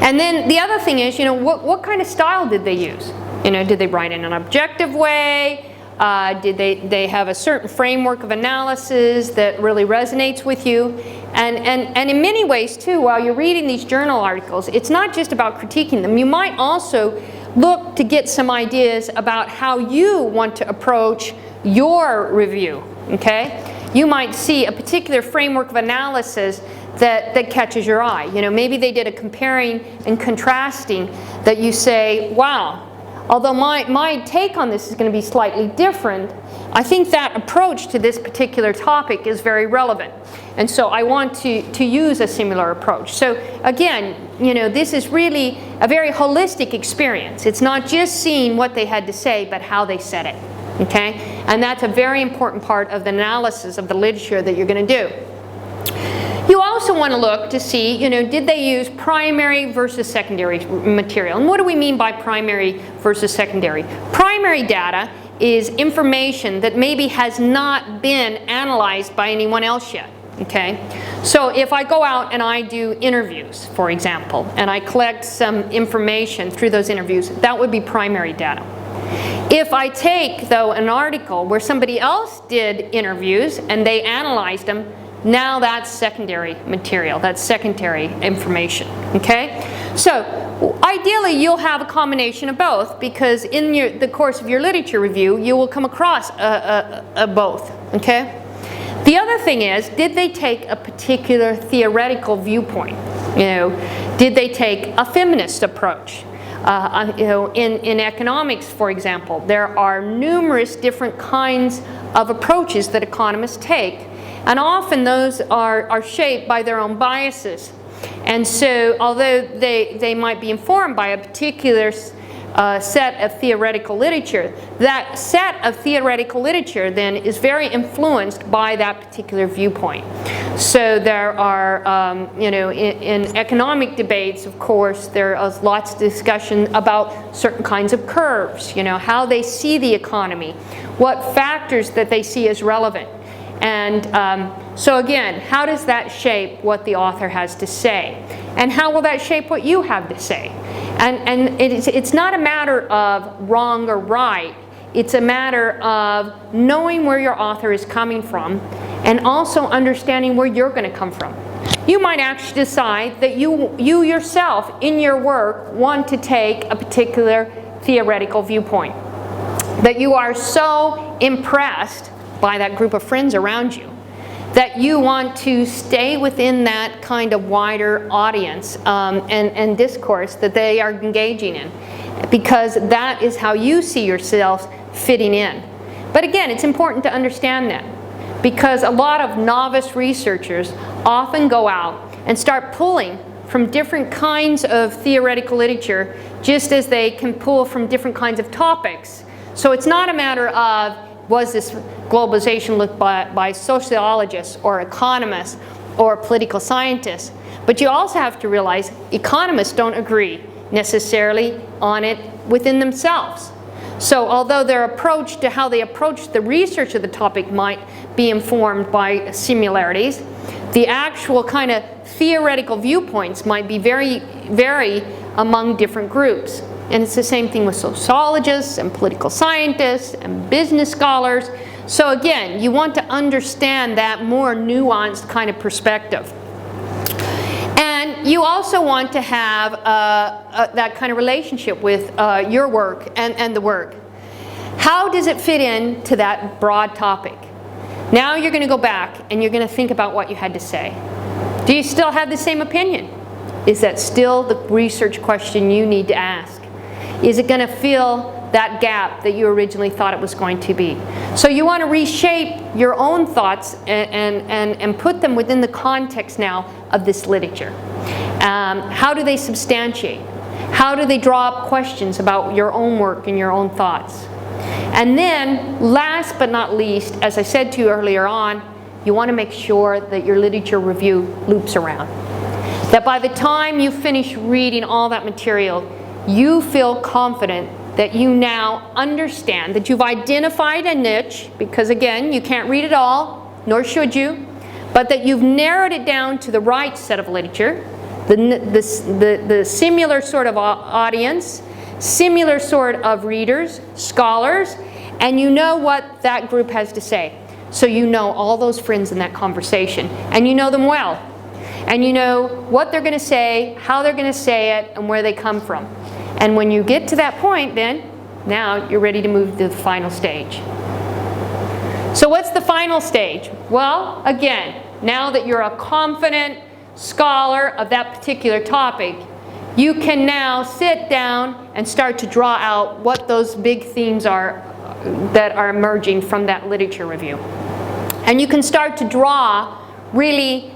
And then the other thing is, what kind of style did they use? Did they write in an objective way? Did they have a certain framework of analysis that really resonates with you? And in many ways, too, while you're reading these journal articles, it's not just about critiquing them. You might also look to get some ideas about how you want to approach your review. okay? You might see a particular framework of analysis that catches your eye. You know, maybe they did a comparing and contrasting that you say, wow, although my take on this is going to be slightly different, I think that approach to this particular topic is very relevant. And so I want to use a similar approach. So again, you know, this is really a very holistic experience. It's not just seeing what they had to say, but how they said it. Okay? And that's a very important part of the analysis of the literature that you're going to do. You also want to look to see, you know, did they use primary versus secondary material? And what do we mean by primary versus secondary? Primary data is information that maybe has not been analyzed by anyone else yet. Okay? So if I go out and I do interviews, for example, and I collect some information through those interviews, that would be primary data. If I take, though, an article where somebody else did interviews and they analyzed them, now that's secondary material, that's secondary information, okay? So ideally you'll have a combination of both, because in the course of your literature review you will come across both, okay? The other thing is, did they take a particular theoretical viewpoint? You know, did they take a feminist approach? You know, in economics, for example, there are numerous different kinds of approaches that economists take, and often those are shaped by their own biases. And so, although they might be informed by a particular set of theoretical literature, that set of theoretical literature then is very influenced by that particular viewpoint. So there are, you know, in economic debates, of course, there is lots of discussion about certain kinds of curves, you know, how they see the economy, what factors that they see as relevant. And so again, how does that shape what the author has to say? And how will that shape what you have to say? And it's not a matter of wrong or right. It's a matter of knowing where your author is coming from and also understanding where you're going to come from. You might actually decide that you yourself in your work want to take a particular theoretical viewpoint. That you are so impressed by that group of friends around you that you want to stay within that kind of wider audience and discourse that they are engaging in, because that is how you see yourself fitting in. But again, it's important to understand that, because a lot of novice researchers often go out and start pulling from different kinds of theoretical literature, just as they can pull from different kinds of topics. So it's not a matter of, was this globalization looked by sociologists or economists or political scientists? But you also have to realize economists don't agree necessarily on it within themselves. So although their approach to how they approach the research of the topic might be informed by similarities, the actual kind of theoretical viewpoints might be vary among different groups. And it's the same thing with sociologists and political scientists and business scholars. So again, you want to understand that more nuanced kind of perspective. And you also want to have that kind of relationship with your work and the work. How does it fit into that broad topic? Now you're going to go back and you're going to think about what you had to say. Do you still have the same opinion? Is that still the research question you need to ask? Is it going to fill that gap that you originally thought it was going to be? So you want to reshape your own thoughts and put them within the context now of this literature. How do they substantiate? How do they draw up questions about your own work and your own thoughts? And then, last but not least, as I said to you earlier on, you want to make sure that your literature review loops around. That by the time you finish reading all that material, you feel confident that you now understand, that you've identified a niche, because again, you can't read it all, nor should you, but that you've narrowed it down to the right set of literature, the similar sort of audience, similar sort of readers, scholars, and you know what that group has to say. So you know all those friends in that conversation, and you know them well. And you know what they're going to say, how they're going to say it, and where they come from. And when you get to that point, then, now you're ready to move to the final stage. So what's the final stage? Well, again, now that you're a confident scholar of that particular topic, you can now sit down and start to draw out what those big themes are that are emerging from that literature review. And you can start to draw really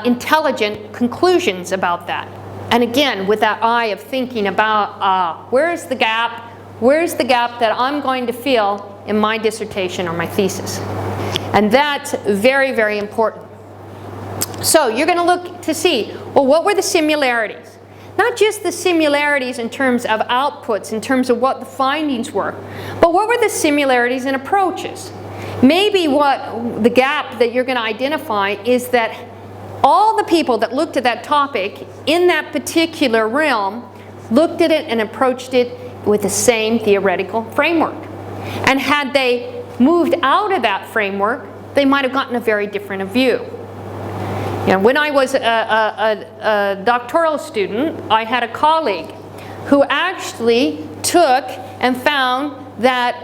intelligent conclusions about that. And again, with that eye of thinking about where's the gap that I'm going to fill in my dissertation or my thesis. And that's very, very important. So you're going to look to see, well, what were the similarities? Not just the similarities in terms of outputs, in terms of what the findings were, but what were the similarities in approaches? Maybe what the gap that you're going to identify is that all the people that looked at that topic in that particular realm looked at it and approached it with the same theoretical framework. And had they moved out of that framework, they might have gotten a very different view. You know, when I was a doctoral student, I had a colleague who actually took and found that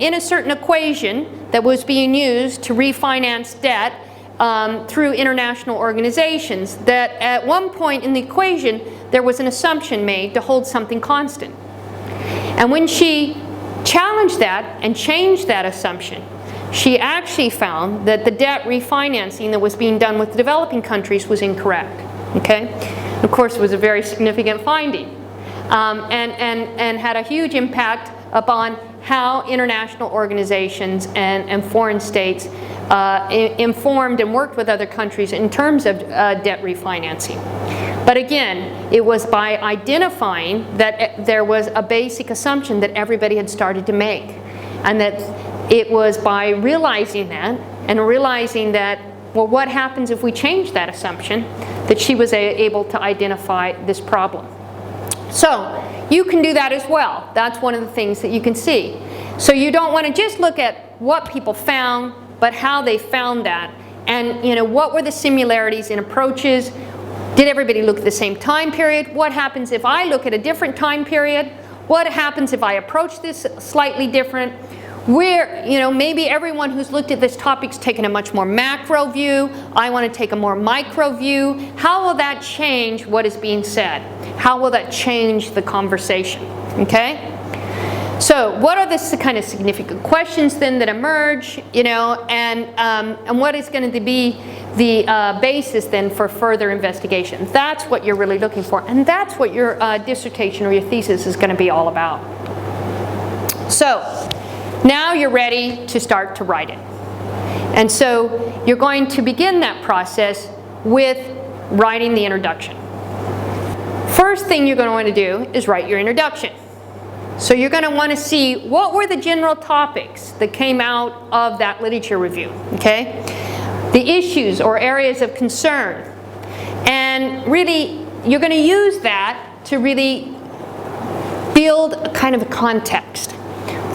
in a certain equation that was being used to refinance debt through international organizations, that at one point in the equation there was an assumption made to hold something constant. And when she challenged that and changed that assumption, she actually found that the debt refinancing that was being done with the developing countries was incorrect. Okay? Of course, it was a very significant finding and had a huge impact upon how international organizations and foreign states informed and worked with other countries in terms of debt refinancing. But again, it was by identifying that there was a basic assumption that everybody had started to make, and that it was by realizing that, and realizing that, well, what happens if we change that assumption, that she was able to identify this problem. So you can do that as well. That's one of the things that you can see. So you don't want to just look at what people found, but how they found that. And you know, what were the similarities in approaches? Did everybody look at the same time period? What happens if I look at a different time period? What happens if I approach this slightly different? Where, you know, maybe everyone who's looked at this topic's taken a much more macro view. I want to take a more micro view. How will that change what is being said? How will that change the conversation? Okay? So what are the kind of significant questions then that emerge, you know, and what is going to be the basis then for further investigation? That's what you're really looking for, and that's what your dissertation or your thesis is going to be all about. So now you're ready to start to write it. And so you're going to begin that process with writing the introduction. First thing you're going to want to do is write your introduction. So you're going to want to see what were the general topics that came out of that literature review, okay? The issues or areas of concern. And really, you're going to use that to really build a kind of a context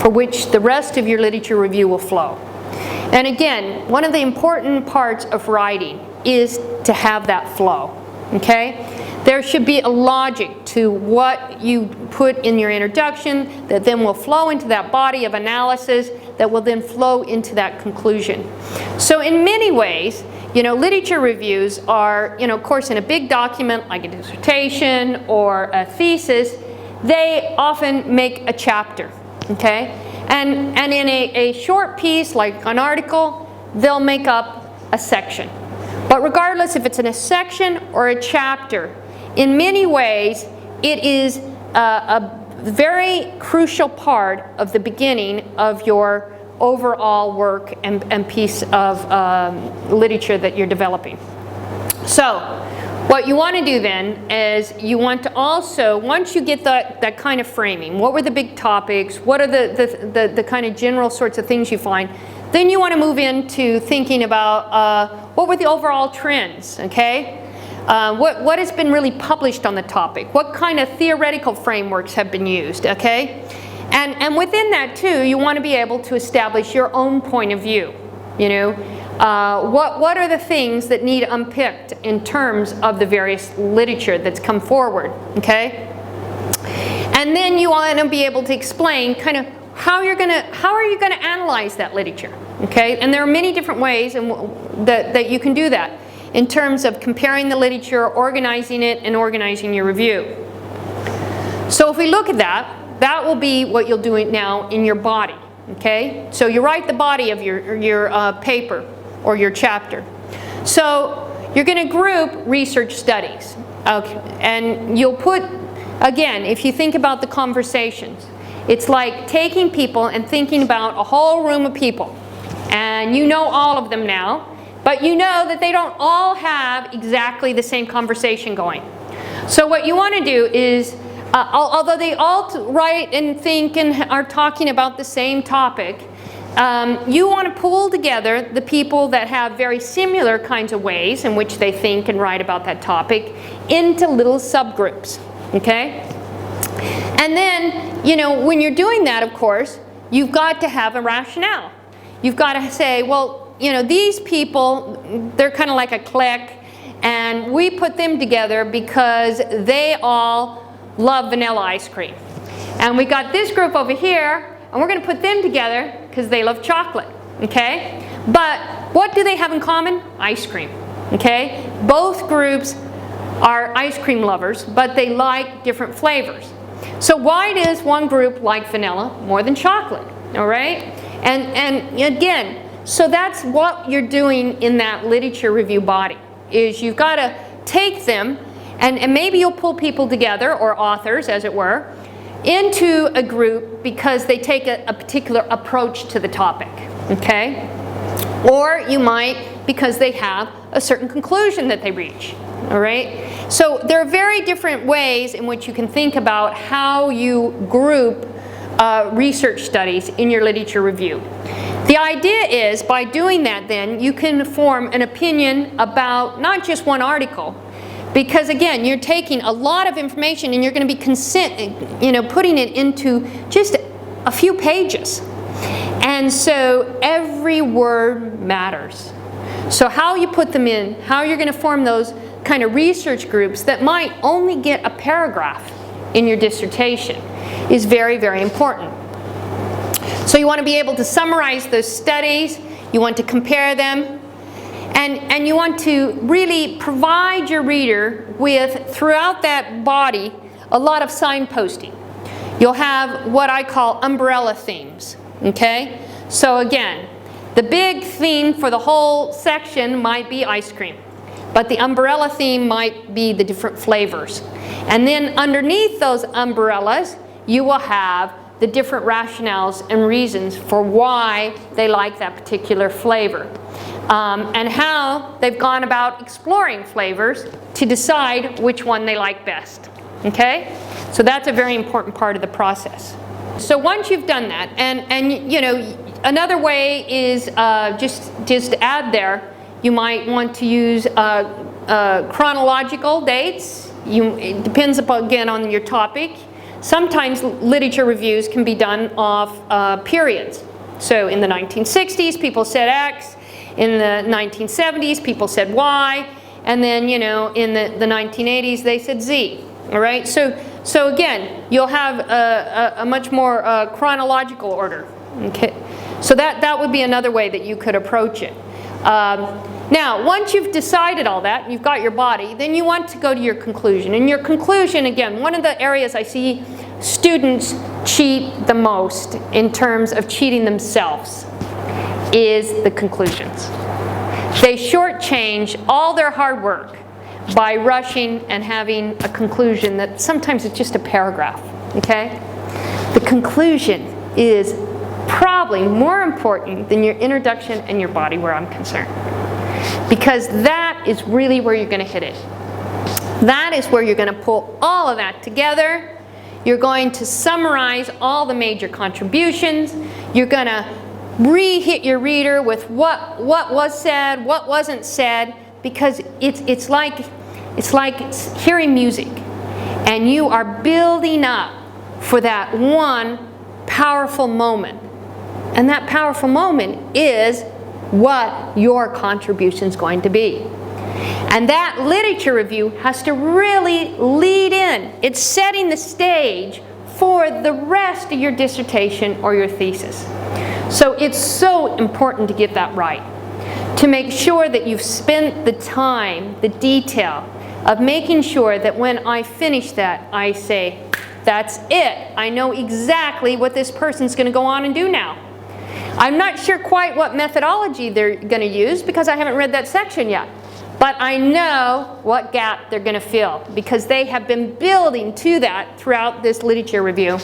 for which the rest of your literature review will flow. And again, one of the important parts of writing is to have that flow, okay? There should be a logic to what you put in your introduction that then will flow into that body of analysis that will then flow into that conclusion. So in many ways, you know, literature reviews are, you know, of course, in a big document like a dissertation or a thesis, they often make a chapter, okay? And in a short piece like an article, they'll make up a section. But regardless if it's in a section or a chapter, in many ways, it is a very crucial part of the beginning of your overall work and piece of literature that you're developing. So what you want to do then is you want to also, once you get that kind of framing, what were the big topics, what are the kind of general sorts of things you find, then you want to move into thinking about what were the overall trends, okay? What has been really published on the topic? What kind of theoretical frameworks have been used, okay? And within that too, you want to be able to establish your own point of view, you know? What are the things that need unpicked in terms of the various literature that's come forward, okay? And then you want to be able to explain kind of how are you going to analyze that literature? Okay? And there are many different ways that you can do that in terms of comparing the literature, organizing it, and organizing your review. So if we look at that, that will be what you'll do now in your body. Okay? So you write the body of your paper or your chapter. So you're going to group research studies. Okay? And you'll put, again, if you think about the conversations, it's like taking people and thinking about a whole room of people. And you know all of them now, but you know that they don't all have exactly the same conversation going. So what you want to do is, although they all write and think and are talking about the same topic, you want to pull together the people that have very similar kinds of ways in which they think and write about that topic into little subgroups. Okay? And then, you know, when you're doing that, of course, you've got to have a rationale. You've got to say, well, you know, these people, they're kind of like a clique, and we put them together because they all love vanilla ice cream. And we got this group over here, and we're going to put them together because they love chocolate. Okay? But what do they have in common? Ice cream. Okay? Both groups are ice cream lovers, but they like different flavors. So why does one group like vanilla more than chocolate? All right? And again, so that's what you're doing in that literature review body, is you've got to take them, and maybe you'll pull people together, or authors as it were, into a group because they take a particular approach to the topic. Okay? Or you might because they have a certain conclusion that they reach. All right? So there are very different ways in which you can think about how you group research studies in your literature review. The idea is, by doing that then, you can form an opinion about not just one article, because again, you're taking a lot of information and you're going to be putting it into just a few pages. And so every word matters. So how you put them in, how you're going to form those kind of research groups that might only get a paragraph in your dissertation is very, very important. So you want to be able to summarize those studies, you want to compare them, and you want to really provide your reader with, throughout that body, a lot of signposting. You'll have what I call umbrella themes. Okay? So again, the big theme for the whole section might be ice cream, but the umbrella theme might be the different flavors. And then underneath those umbrellas, you will have the different rationales and reasons for why they like that particular flavor. And how they've gone about exploring flavors to decide which one they like best. Okay? So that's a very important part of the process. So once you've done that, and you know, another way is just add there, you might want to use chronological dates. It depends upon, again, on your topic. Sometimes literature reviews can be done off periods. So in the 1960s, people said X. In the 1970s, people said Y. And then, you know, in the 1980s, they said Z. All right? So again, you'll have a much more chronological order. Okay? So that would be another way that you could approach it. Now, once you've decided all that, you've got your body, then you want to go to your conclusion. And your conclusion, again, one of the areas I see students cheat the most in terms of cheating themselves is the conclusions. They shortchange all their hard work by rushing and having a conclusion that sometimes it's just a paragraph. Okay? The conclusion is probably more important than your introduction and your body, where I'm concerned. Because that is really where you're going to hit it. That is where you're going to pull all of that together. You're going to summarize all the major contributions. You're going to re-hit your reader with what was said, what wasn't said, because it's like hearing music. And you are building up for that one powerful moment. And that powerful moment is what your contribution is going to be. And that literature review has to really lead in. It's setting the stage for the rest of your dissertation or your thesis. So it's so important to get that right, to make sure that you've spent the time, the detail of making sure that when I finish that, I say, that's it. I know exactly what this person's going to go on and do now. I'm not sure quite what methodology they're going to use because I haven't read that section yet. But I know what gap they're going to fill because they have been building to that throughout this literature review.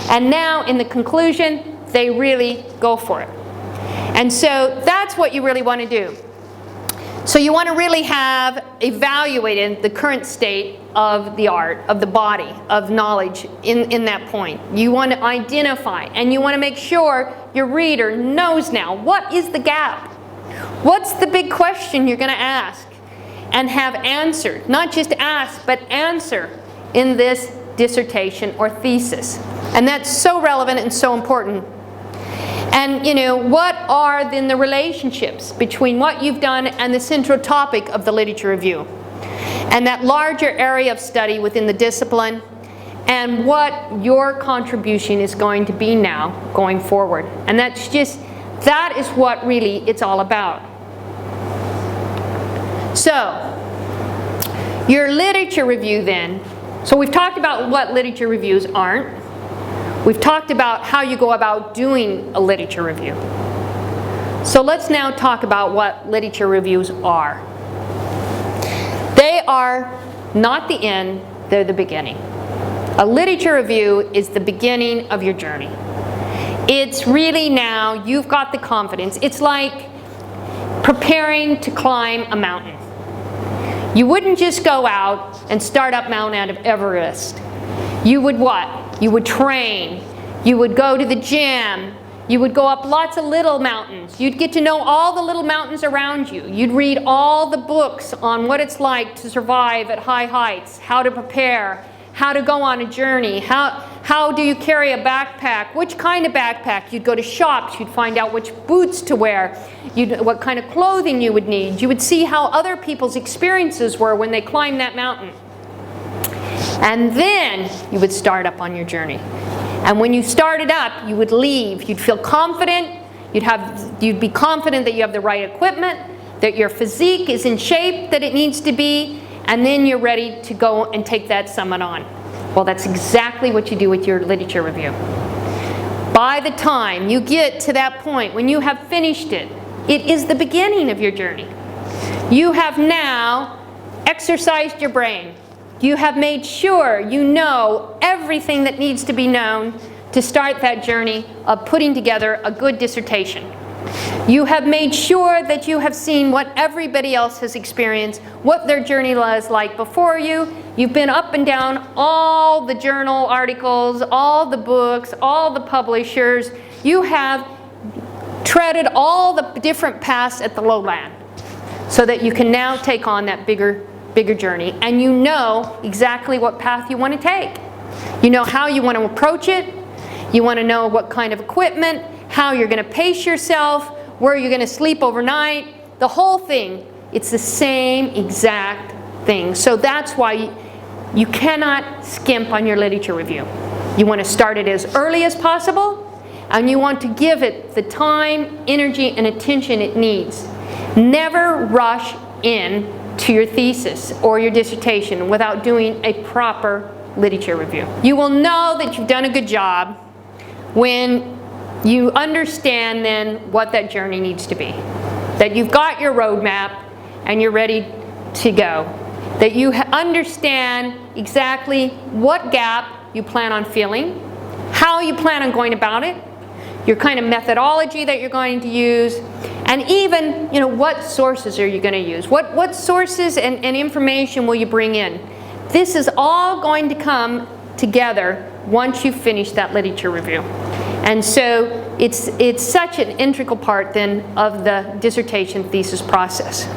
And now in the conclusion, they really go for it. And so that's what you really want to do. So you want to really have evaluated the current state of the art, of the body, of knowledge in that point. You want to identify and you want to make sure your reader knows now what is the gap. What's the big question you're going to ask and have answered? Not just ask, but answer in this dissertation or thesis. And that's so relevant and so important. And, you know, what are then the relationships between what you've done and the central topic of the literature review? And that larger area of study within the discipline, and what your contribution is going to be now going forward. And that's just, that is what really it's all about. So, your literature review then, so we've talked about what literature reviews aren't. We've talked about how you go about doing a literature review. So let's now talk about what literature reviews are. They are not the end, they're the beginning. A literature review is the beginning of your journey. It's really now, you've got the confidence. It's like preparing to climb a mountain. You wouldn't just go out and start up Mount Everest. You would what? You would train, you would go to the gym, you would go up lots of little mountains. You'd get to know all the little mountains around you. You'd read all the books on what it's like to survive at high heights, how to prepare, how to go on a journey, how do you carry a backpack, which kind of backpack. You'd go to shops, you'd find out which boots to wear, what kind of clothing you would need. You would see how other people's experiences were when they climbed that mountain. And then you would start up on your journey. And when you started up, you would leave. You'd feel confident. You'd be confident that you have the right equipment, that your physique is in shape that it needs to be, and then you're ready to go and take that summit on. Well, that's exactly what you do with your literature review. By the time you get to that point, when you have finished it, it is the beginning of your journey. You have now exercised your brain. You have made sure you know everything that needs to be known to start that journey of putting together a good dissertation. You have made sure that you have seen what everybody else has experienced, what their journey was like before you. You've been up and down all the journal articles, all the books, all the publishers. You have treaded all the different paths at the lowland so that you can now take on that bigger journey, and you know exactly what path you want to take. You know how you want to approach it. You want to know what kind of equipment, how you're going to pace yourself, where you're going to sleep overnight, the whole thing. It's the same exact thing. So that's why you cannot skimp on your literature review. You want to start it as early as possible, and you want to give it the time, energy, and attention it needs. Never rush in to your thesis or your dissertation without doing a proper literature review. You will know that you've done a good job when you understand then what that journey needs to be. That you've got your roadmap and you're ready to go. That you understand exactly what gap you plan on filling, how you plan on going about it, your kind of methodology that you're going to use, and even, you know, what sources are you going to use? What sources and information will you bring in? This is all going to come together once you finish that literature review. And so it's such an integral part then of the dissertation thesis process.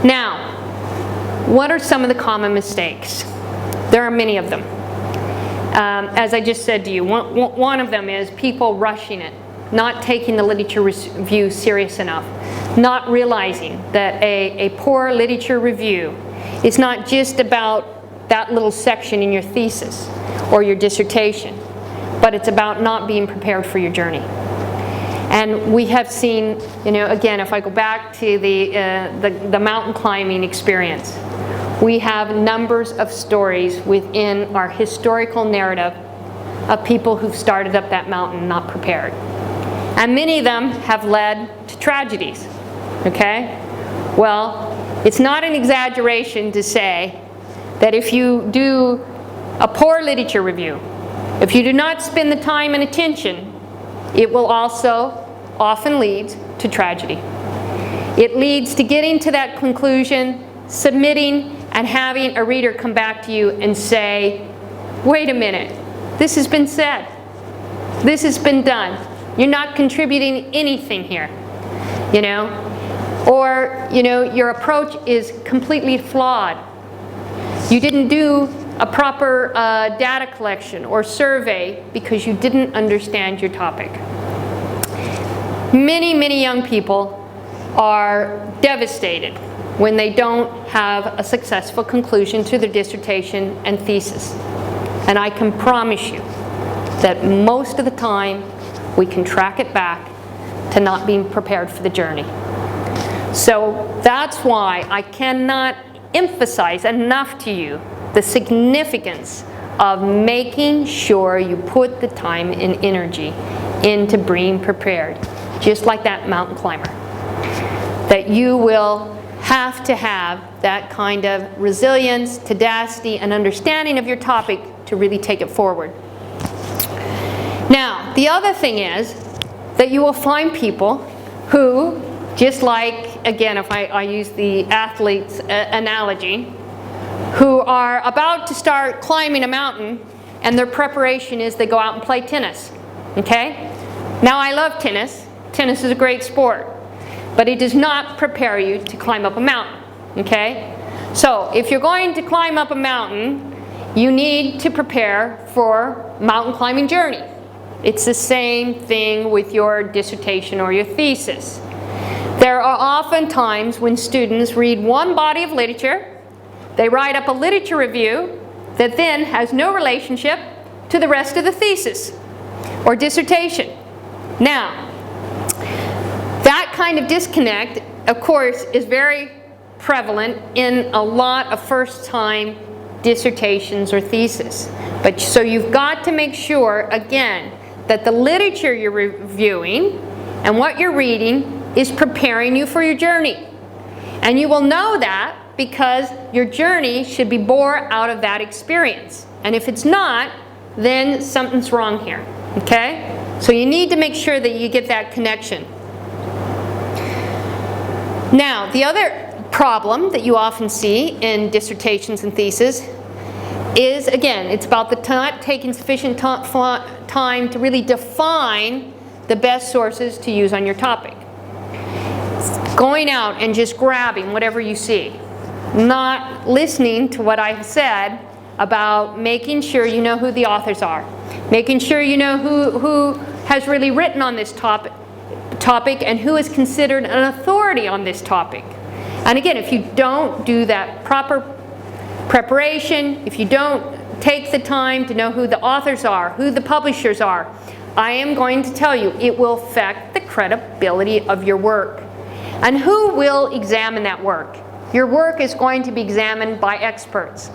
Now, what are some of the common mistakes? There are many of them. As I just said to you, one of them is people rushing it, not taking the literature review serious enough, not realizing that a poor literature review is not just about that little section in your thesis or your dissertation, but it's about not being prepared for your journey. And we have seen, again, if I go back to the mountain climbing experience, we have numbers of stories within our historical narrative of people who've started up that mountain not prepared. And many of them have led to tragedies, okay? Well, it's not an exaggeration to say that if you do a poor literature review, if you do not spend the time and attention, it will also often lead to tragedy. It leads to getting to that conclusion, submitting, and having a reader come back to you and say, wait a minute, this has been said. This has been done. You're not contributing anything here, Or, your approach is completely flawed. You didn't do a proper data collection or survey because you didn't understand your topic. Many, many young people are devastated when they don't have a successful conclusion to their dissertation and thesis. And I can promise you that most of the time we can track it back to not being prepared for the journey. So that's why I cannot emphasize enough to you the significance of making sure you put the time and energy into being prepared, just like that mountain climber. That you will have to have that kind of resilience, tenacity, and understanding of your topic to really take it forward. Now, the other thing is that you will find people who, just like, again, if I use the athlete's analogy, who are about to start climbing a mountain, and their preparation is they go out and play tennis, okay? Now, I love tennis. Tennis is a great sport, but it does not prepare you to climb up a mountain, okay? So, if you're going to climb up a mountain, you need to prepare for mountain climbing journey. It's the same thing with your dissertation or your thesis. There are often times when students read one body of literature, they write up a literature review that then has no relationship to the rest of the thesis or dissertation. Now, that kind of disconnect, of course, is very prevalent in a lot of first-time dissertations or theses. But so you've got to make sure, again, that the literature you're reviewing and what you're reading is preparing you for your journey. And you will know that because your journey should be born out of that experience. And if it's not, then something's wrong here, okay? So you need to make sure that you get that connection. Now, the other problem that you often see in dissertations and theses is, again, it's about the not taking sufficient time to really define the best sources to use on your topic. Going out and just grabbing whatever you see. Not listening to what I've said about making sure you know who the authors are. Making sure you know who has really written on this topic and who is considered an authority on this topic. And again, if you don't do that proper preparation, if you don't take the time to know who the authors are, who the publishers are, I am going to tell you it will affect the credibility of your work. And who will examine that work? Your work is going to be examined by experts.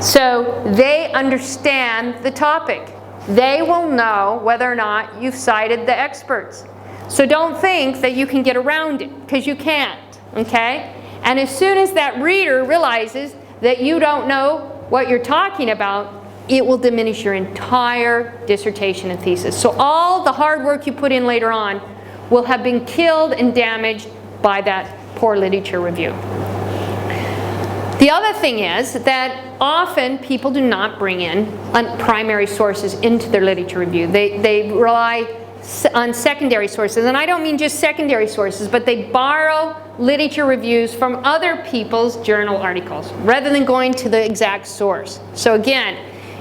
So they understand the topic. They will know whether or not you've cited the experts. So don't think that you can get around it, because you can't, okay? And as soon as that reader realizes that you don't know what you're talking about, it will diminish your entire dissertation and thesis. So all the hard work you put in later on will have been killed and damaged by that poor literature review. The other thing is that often people do not bring in primary sources into their literature review. They rely on secondary sources, and I don't mean just secondary sources, but they borrow literature reviews from other people's journal articles rather than going to the exact source. So again,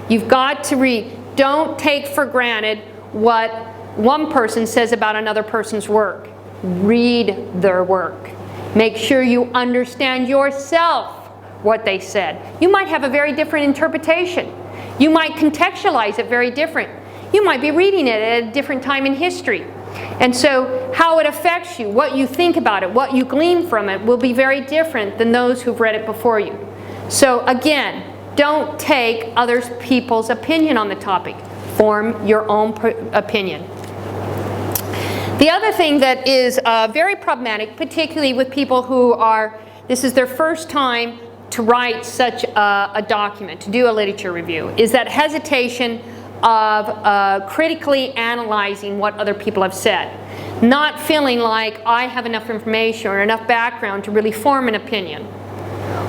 you've got to read. Don't take for granted what one person says about another person's work. Read their work. Make sure you understand yourself what they said. You might have a very different interpretation. You might contextualize it very different. You might be reading it at a different time in history. And so how it affects you, what you think about it, what you glean from it will be very different than those who've read it before you. So again, don't take other people's opinion on the topic. Form your own opinion. The other thing that is very problematic, particularly with people who are, this is their first time to write such a document, to do a literature review, is that hesitation of critically analyzing what other people have said. Not feeling like I have enough information or enough background to really form an opinion.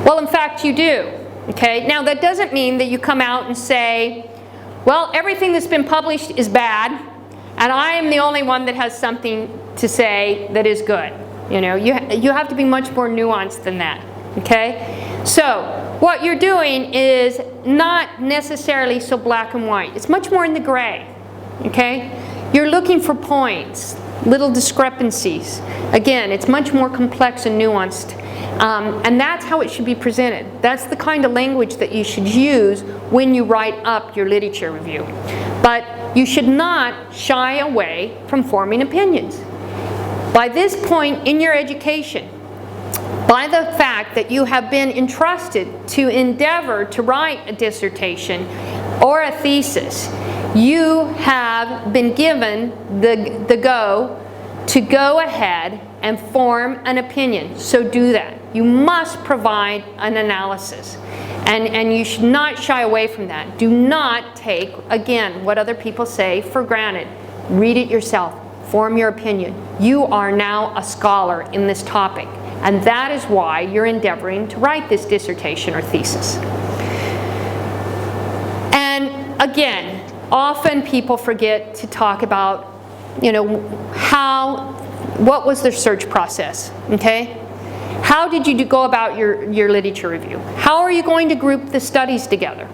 Well, in fact, you do. Okay? Now, that doesn't mean that you come out and say, well, everything that's been published is bad, and I am the only one that has something to say that is good. You know, you have to be much more nuanced than that. Okay? So, what you're doing is not necessarily so black and white. It's much more in the gray. Okay? You're looking for points, little discrepancies. Again, it's much more complex and nuanced. And that's how it should be presented. That's the kind of language that you should use when you write up your literature review. But you should not shy away from forming opinions. By this point in your education, by the fact that you have been entrusted to endeavor to write a dissertation or a thesis, you have been given the go to go ahead and form an opinion. So do that. You must provide an analysis. And you should not shy away from that. Do not take, again, what other people say for granted. Read it yourself. Form your opinion. You are now a scholar in this topic. And that is why you're endeavoring to write this dissertation or thesis. And again, often people forget to talk about, what was their search process, okay? How did you go about your literature review? How are you going to group the studies together?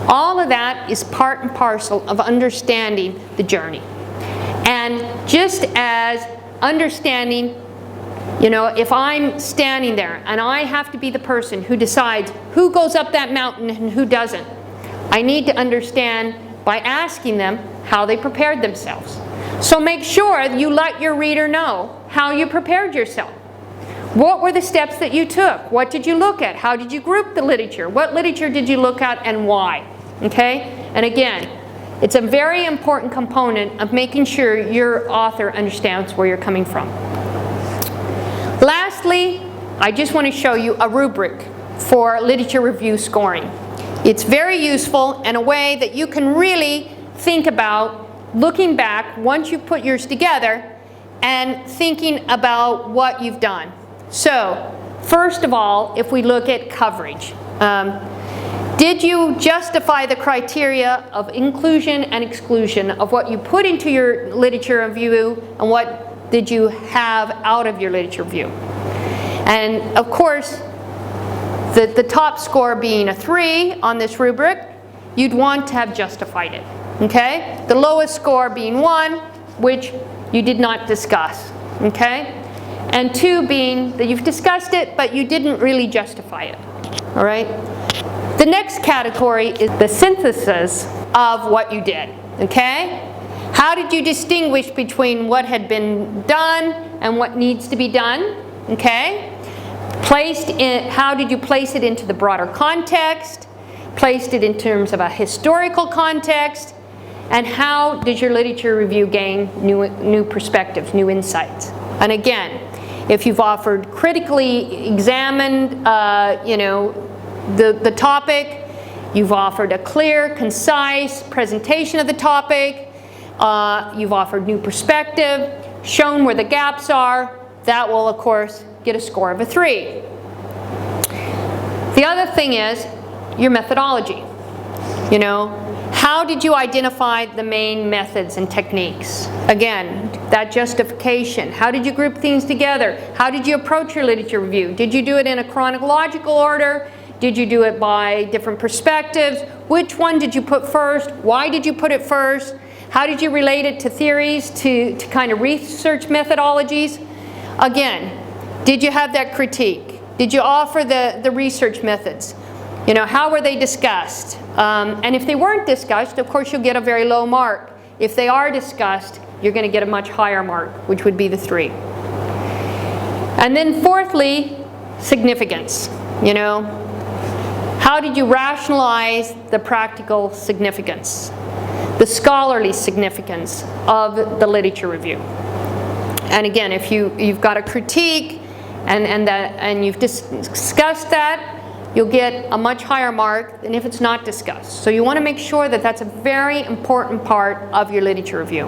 All of that is part and parcel of understanding the journey. And just as understanding, if I'm standing there and I have to be the person who decides who goes up that mountain and who doesn't, I need to understand by asking them how they prepared themselves. So make sure you let your reader know how you prepared yourself. What were the steps that you took? What did you look at? How did you group the literature? What literature did you look at and why? Okay? And again, it's a very important component of making sure your author understands where you're coming from. Lastly, I just want to show you a rubric for literature review scoring. It's very useful and a way that you can really think about looking back once you put yours together and thinking about what you've done. So, first of all, if we look at coverage, did you justify the criteria of inclusion and exclusion of what you put into your literature review and what did you have out of your literature review? And of course, the top score being a 3 on this rubric, you'd want to have justified it. Okay? The lowest score being 1, which you did not discuss. Okay? And 2 being that you've discussed it, but you didn't really justify it. All right? The next category is the synthesis of what you did. Okay? How did you distinguish between what had been done and what needs to be done? Okay? How did you place it into the broader context? Placed it in terms of a historical context? And how did your literature review gain new perspectives, new insights? And again, if you've offered critically examined, the topic, you've offered a clear, concise presentation of the topic, you've offered new perspective, shown where the gaps are, that will, of course, get a score of a 3. The other thing is your methodology. How did you identify the main methods and techniques? Again, that justification. How did you group things together? How did you approach your literature review? Did you do it in a chronological order? Did you do it by different perspectives? Which one did you put first? Why did you put it first? How did you relate it to theories, to kind of research methodologies? Again, did you have that critique? Did you offer the research methods? How were they discussed? And if they weren't discussed, of course, you'll get a very low mark. If they are discussed, you're going to get a much higher mark, which would be the 3. And then fourthly, significance. You know, how did you rationalize the practical significance, the scholarly significance of the literature review? And again, if you've got a critique and you've discussed that, you'll get a much higher mark than if it's not discussed. So you want to make sure that that's a very important part of your literature review.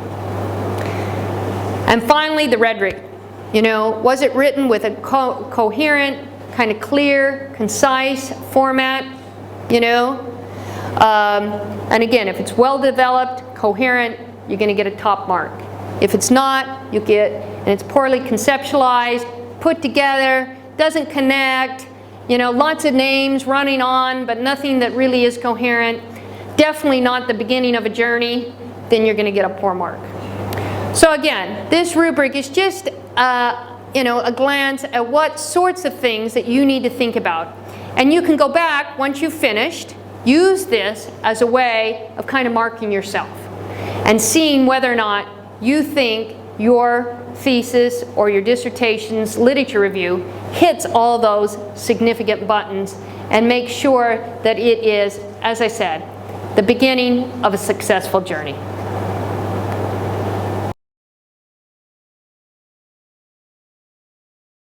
And finally, the rhetoric. You know, was it written with a coherent, kind of clear, concise format? You know? And again, if it's well developed, coherent, you're going to get a top mark. If it's not, you get, and it's poorly conceptualized, put together, doesn't connect, you know, lots of names running on, but nothing that really is coherent, definitely not the beginning of a journey, then you're going to get a poor mark. So again, this rubric is just you know, a glance at what sorts of things that you need to think about. And you can go back once you've finished, use this as a way of kind of marking yourself and seeing whether or not you think your thesis or your dissertation's literature review hits all those significant buttons, and make sure that it is, as I said, the beginning of a successful journey.